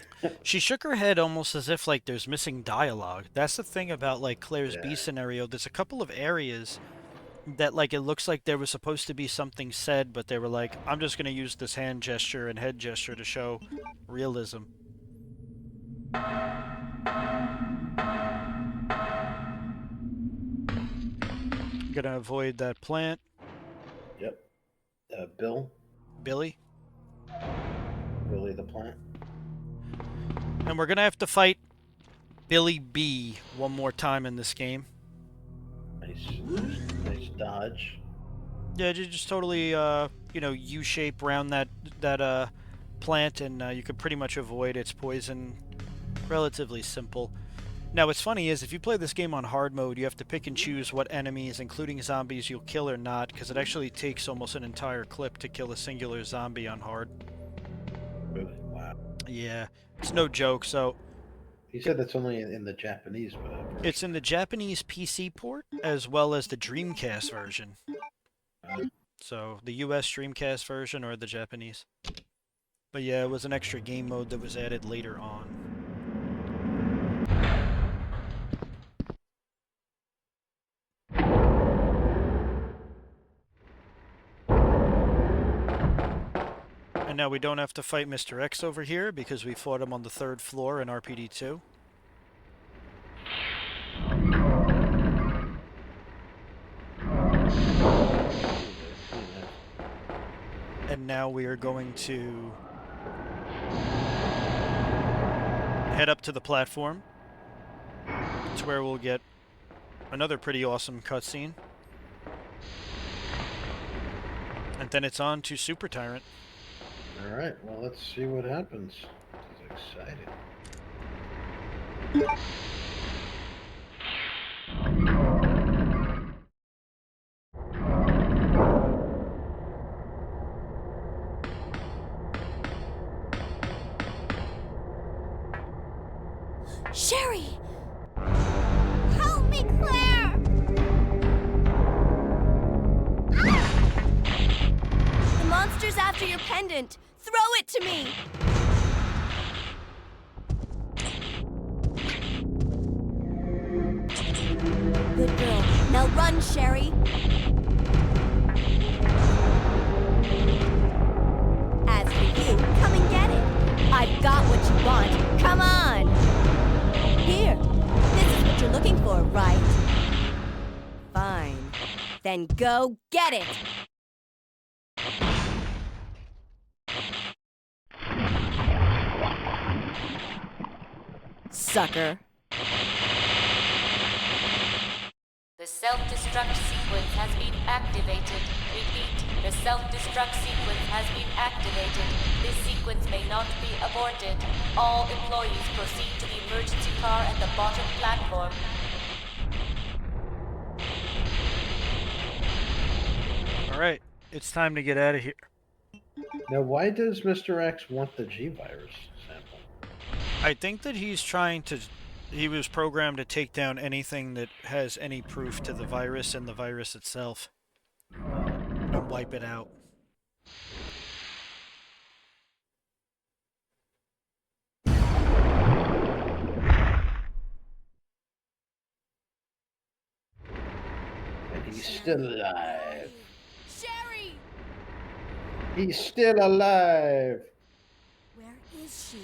She shook her head almost as if like there's missing dialogue. That's the thing about like Claire's B Yeah. scenario. There's a couple of areas that like it looks like there was supposed to be something said, but they were like, I'm just gonna use this hand gesture and head gesture to show realism. Gonna avoid that plant, Yep. Bill, Billy. Billy the plant. And we're gonna have to fight Billy B one more time in this game. Nice dodge. Yeah, just totally, you know, U-shape around that plant, and you could pretty much avoid its poison. Relatively simple. Now, what's funny is if you play this game on hard mode, you have to pick and choose what enemies, including zombies, you'll kill or not, because it actually takes almost an entire clip to kill a singular zombie on hard. Really? Wow. Yeah, it's no joke. So He said that's only in the Japanese version. it's in the Japanese PC port as well as the Dreamcast version. So the US Dreamcast version or the Japanese. But yeah, it was an extra game mode that was added later on. And now we don't have to fight Mr. X over here because we fought him on the 3rd floor in RPD2. And now we are going to head up to the platform. It's where we'll get another pretty awesome cutscene. And then it's on to Super Tyrant. All right. Well, let's see what happens. This is exciting. Sherry! Help me, Claire! The monster's after your pendant. Throw it to me! Good girl. Now run, Sherry. As for you, come and get it. I've got what you want. Come on! Here. This is what you're looking for, right? Fine. Then go get it! Sucker. The self-destruct sequence has been activated. Repeat, the self-destruct sequence has been activated. This sequence may not be aborted. All employees proceed to the emergency car at the bottom platform. Alright, it's time to get out of here. Now, why does Mr. X want the G virus sample? I think that he's trying to... He was programmed to take down anything that has any proof to the virus and the virus itself. And wipe it out. And he's still alive. Sherry! He's still alive. Where is she?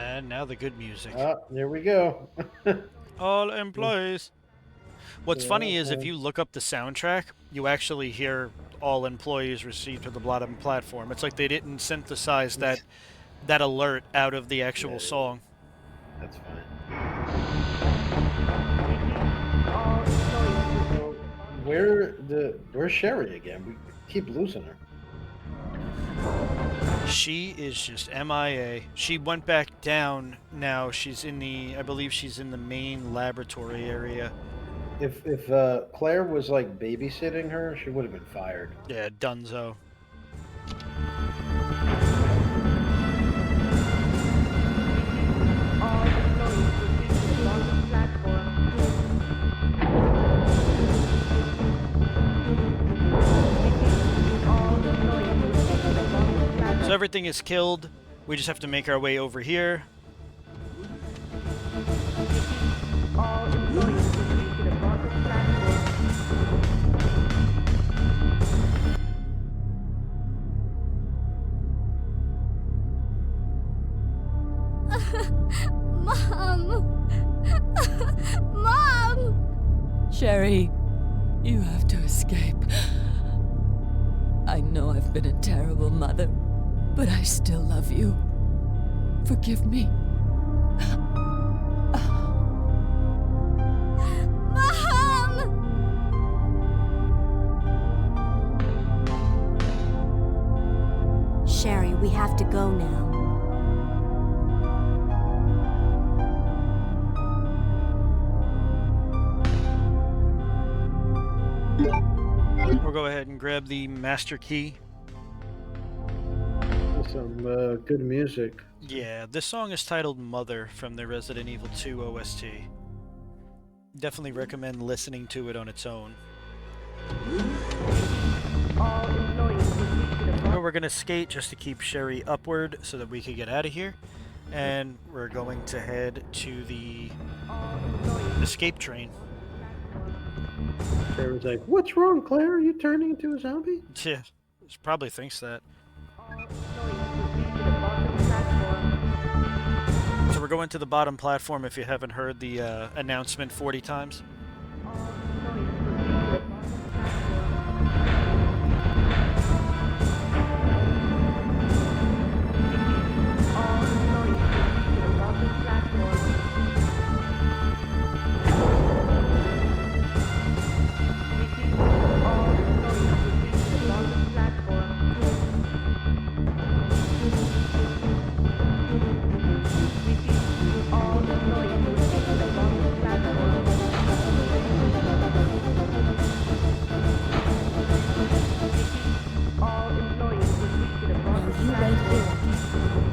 And now the good music. Oh, there we go. All employees. What's Yeah, funny is if okay. you look up the soundtrack, you actually hear all employees receive to the bottom platform. It's like they didn't synthesize that alert out of the actual Yeah. song. That's fine. Where's Sherry again? We keep losing her. She is just MIA. She went back down now. She's in the, I believe she's in the main laboratory area. If Claire was like babysitting her, she would have been fired. Yeah, Dunzo. So everything is killed. We just have to make our way over here. Mom! Mom! Sherry, you have to escape. I know I've been a terrible mother, but I still love you. Forgive me. Mom! Sherry, we have to go now. We'll go ahead and grab the master key. Some good music. Yeah, this song is titled Mother from the Resident Evil 2 OST. Definitely recommend listening to it on its own. Now we're going to skate just to keep Sherry upward so that we can get out of here. And we're going to head to the escape train. Sarah's like, "What's wrong, Claire? Are you turning into a zombie?" Yeah, she probably thinks that. So we're going to the bottom platform if you haven't heard the announcement 40 times.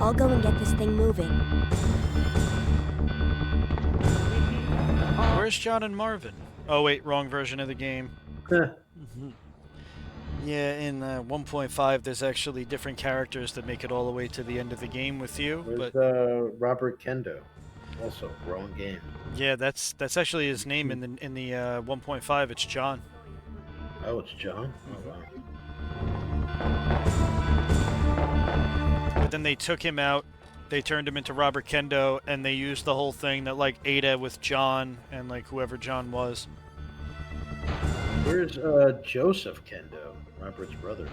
I'll go and get this thing moving. Where's John and Marvin? Oh wait, wrong version of the game. Yeah, in 1.5 there's actually different characters that make it all the way to the end of the game with you. There's But Robert Kendo, also wrong game. yeah, that's actually his name in the 1.5. It's John. Oh, it's John. Oh, wow. But then they took him out, they turned him into Robert Kendo, and they used the whole thing that like Ada with John and like whoever John was. Here's Joseph Kendo, Robert's brother.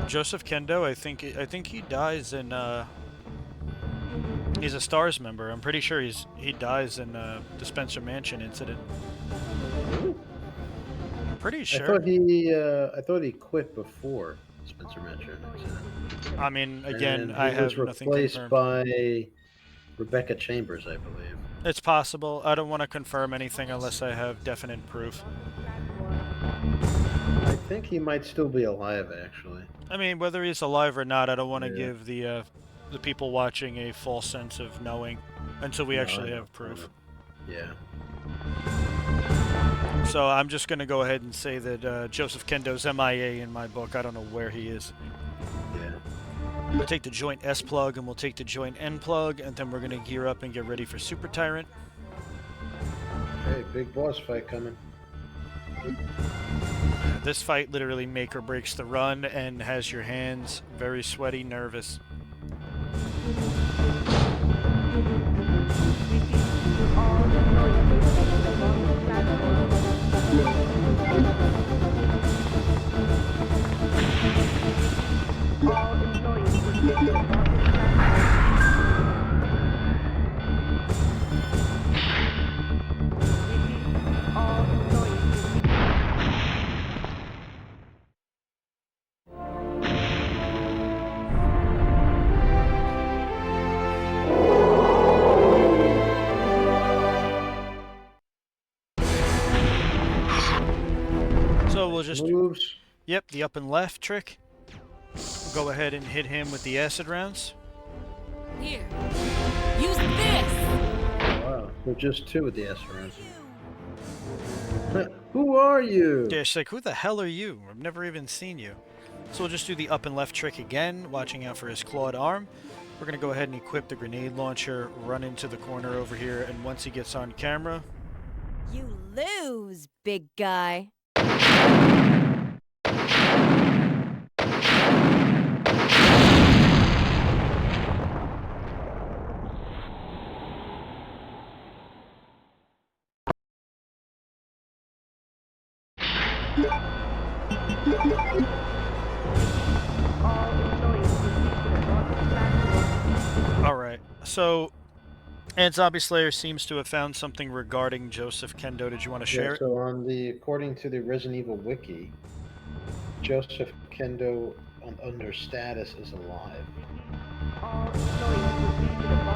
Joseph Kendo, I think he dies in he's a STARS member. I'm pretty sure he dies in the Spencer Mansion incident. I'm pretty sure. I thought he quit before Spencer Mansion incident. I mean, again, And I he have was nothing replaced confirmed. by Rebecca Chambers, I believe. It's possible. I don't want to confirm anything unless I have definite proof. I think he might still be alive, actually. I mean, whether he's alive or not, I don't want to Yeah. give the people watching a false sense of knowing until we No, actually I have know. proof. Yeah. So I'm just going to go ahead and say that Joseph Kendo's MIA in my book. I don't know where he is. Yeah. We'll take the joint S plug and we'll take the joint N plug, and then we're going to gear up and get ready for Super Tyrant. Hey, big boss fight coming. This fight literally make or breaks the run and has your hands very sweaty, nervous. So we'll just Moves. Yep, the up and left trick. We'll go ahead and hit him with the acid rounds. Here. Use this! Wow. So just two with the S rounds. Who are you? Yeah, she's like, who the hell are you? I've never even seen you. So we'll just do the up and left trick again, watching out for his clawed arm. We're going to go ahead and equip the grenade launcher, run into the corner over here, and once he gets on camera... You lose, big guy. Alright, so... And Zombie Slayer seems to have found something regarding Joseph Kendo. Did you want to share it? So according to the Resident Evil wiki, Joseph Kendo under status is alive.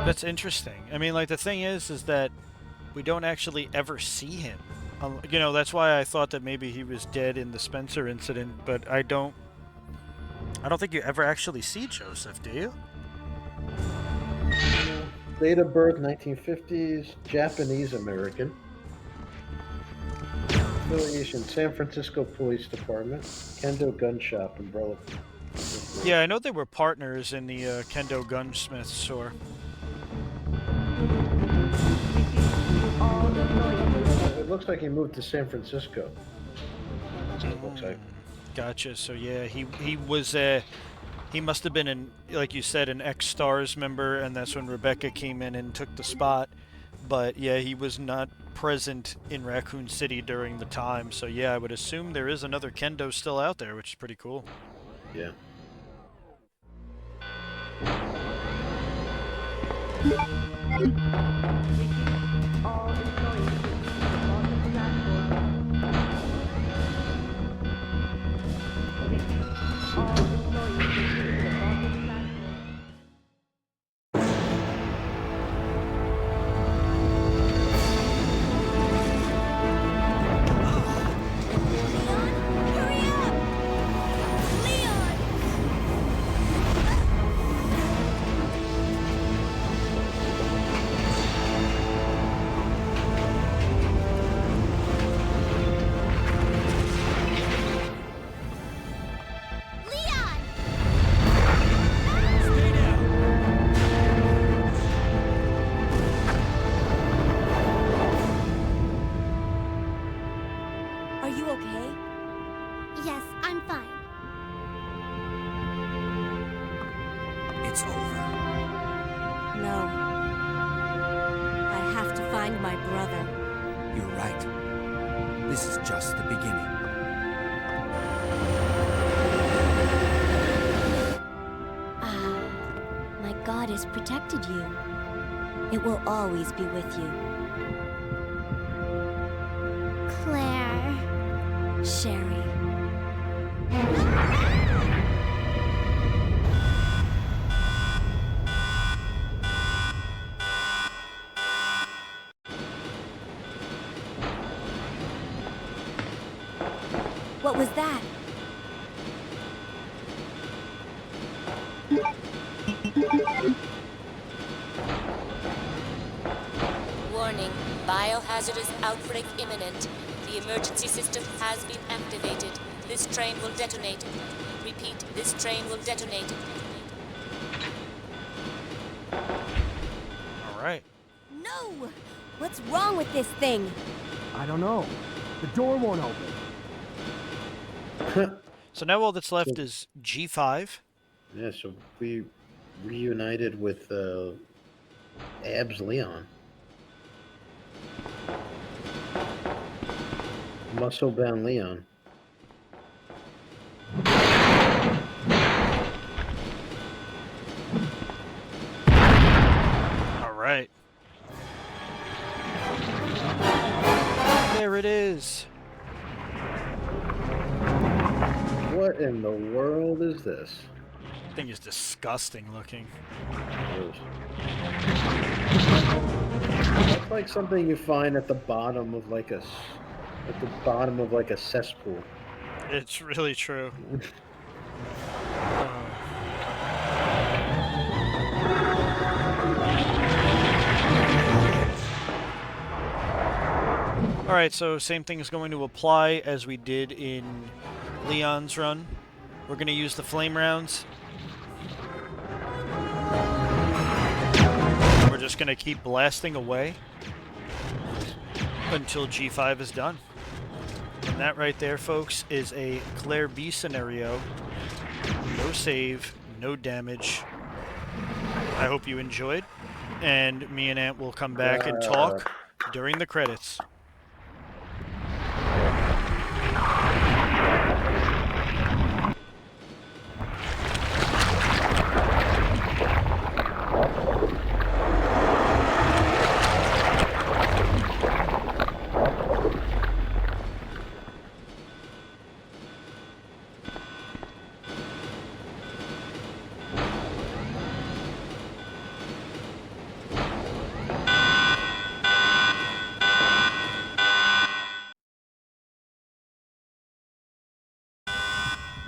That's interesting. I mean, like, the thing is that we don't actually ever see him. You know, that's why I thought that maybe he was dead in the Spencer incident, but I don't think you ever actually see Joseph, do you? Date of birth 1950s, Japanese American. Affiliation San Francisco Police Department, Kendo Gun Shop, Umbrella. Yeah, I know they were partners in the Kendo Gunsmith store. It looks like he moved to San Francisco. That's what it looks like. Gotcha. So yeah, he was he must have been like you said, an ex-Stars member, and that's when Rebecca came in and took the spot. But yeah, he was not present in Raccoon City during the time. So yeah, I would assume there is another Kendo still out there, which is pretty cool. Yeah. Are you okay? Yes, I'm fine. It's over. No. I have to find my brother. You're right. This is just the beginning. My goddess protected you. It will always be with you. Claire. Sherry. What was that? Warning, biohazardous outbreak imminent. The emergency system has been activated. This train will detonate. Repeat, this train will detonate. Alright. No! What's wrong with this thing? I don't know. The door won't open. So now all that's left is G5. Yeah, so we reunited with Abs Leon. Muscle bound Leon. Alright. There it is. What in the world is this? Thing is disgusting looking. It's like something you find at the bottom of like a cesspool. It's really true. Alright, so same thing is going to apply as we did in Leon's run. We're going to use the flame rounds. We're just going to keep blasting away until G5 is done. And that right there, folks, is a Claire B scenario. No save, no damage. I hope you enjoyed. And me and Ant will come back and talk during the credits.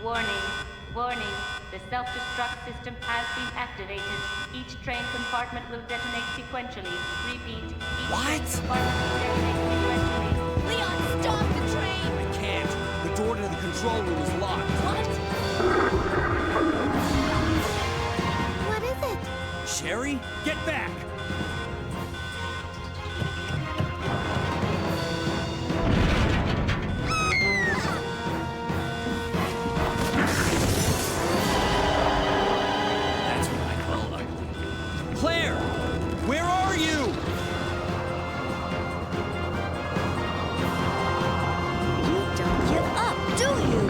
Warning, warning. The self-destruct system has been activated. Each train compartment will detonate sequentially. Repeat, each train compartment will detonate sequentially. Leon, stop the train! I can't. The door to the control room is locked. What? What is it? Sherry, get back! That's what I call ugly. Claire! Where are you? You don't give up, do you?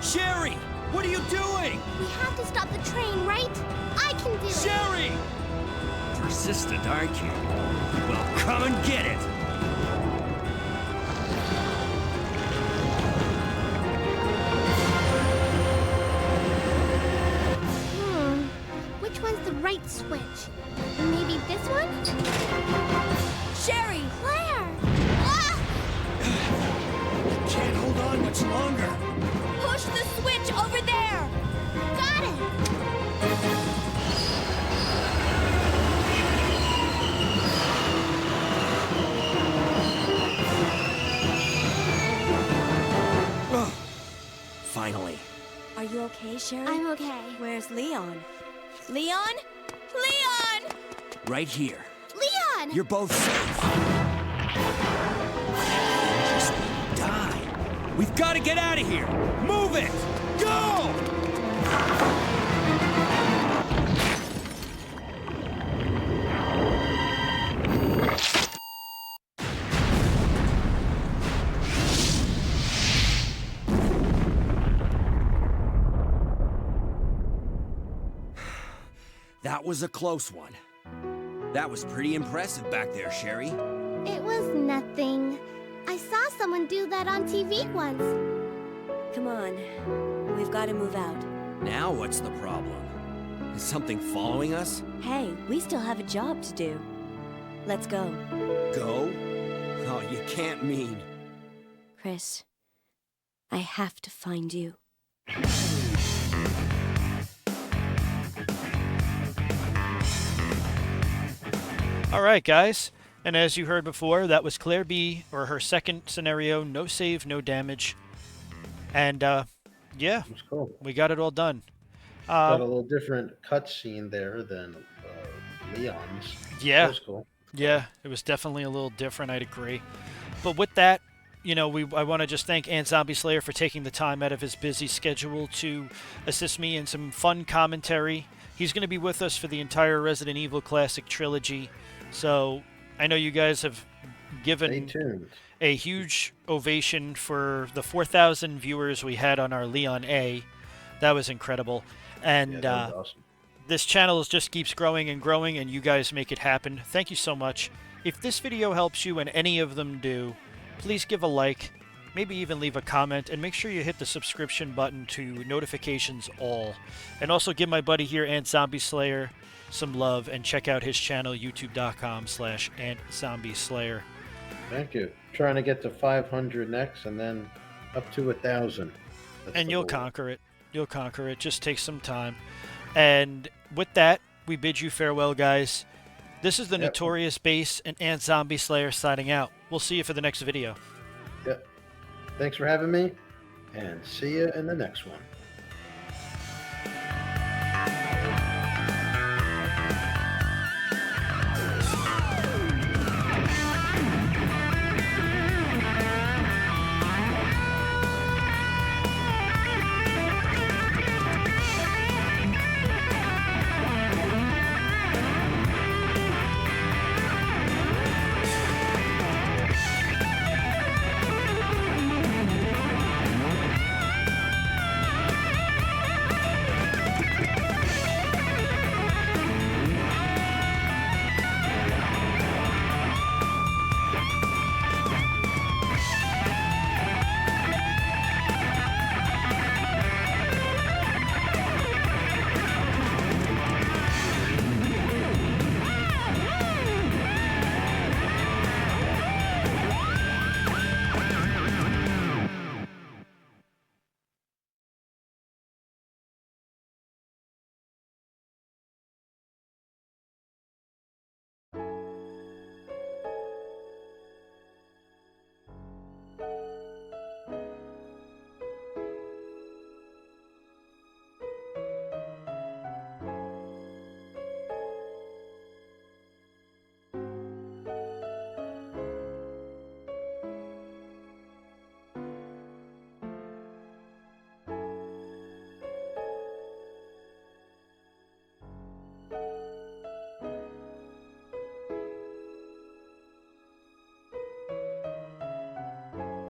Sherry! What are you doing? We have to stop the train, right? I can do it. Sherry! Persistent, aren't you? Well, come and get it! Which one's the right switch? Maybe this one? Sherry! Claire! Ah! Can't hold on much longer. Push the switch over there! Got it! Finally. Are you okay, Sherry? I'm okay. Where's Leon? Leon? Leon! Right here. Leon! You're both safe. Just die. We've got to get out of here. Move it! Go! That was a close one. That was pretty impressive back there, Sherry. It was nothing. I saw someone do that on TV once. Come on. We've got to move out. Now what's the problem? Is something following us? Hey, we still have a job to do. Let's go. Go? Oh, you can't mean. Chris, I have to find you. All right, guys. And as you heard before, that was Claire B, or her second scenario, no save, no damage. And, yeah, It's cool. we got it all done. Got a little different cutscene there than Leon's. Yeah. That was cool. Yeah, it was definitely a little different, I'd agree. But with that, you know, I want to just thank Ant Zombie Slayer for taking the time out of his busy schedule to assist me in some fun commentary. He's going to be with us for the entire Resident Evil Classic Trilogy. So I know you guys have given Stay tuned. a huge ovation for the 4,000 viewers we had on our Leon A. That was incredible. And Yeah, that was awesome. this channel just keeps growing, and you guys make it happen. Thank you so much. If this video helps you, and any of them do, please give a like, maybe even leave a comment, and make sure you hit the subscription button to notifications all. And also give my buddy here, Ant Zombie Slayer, some love, and check out his channel, youtube.com/AntZombieSlayer. Thank you. Trying to get to 500 next, and then up to 1,000. And you'll conquer it. You'll conquer it. Just take some time. And with that, we bid you farewell, guys. This is the Yep. Notorious Base and Ant Zombie Slayer signing out. We'll see you for the next video. Yep. Thanks for having me, and see you in the next one.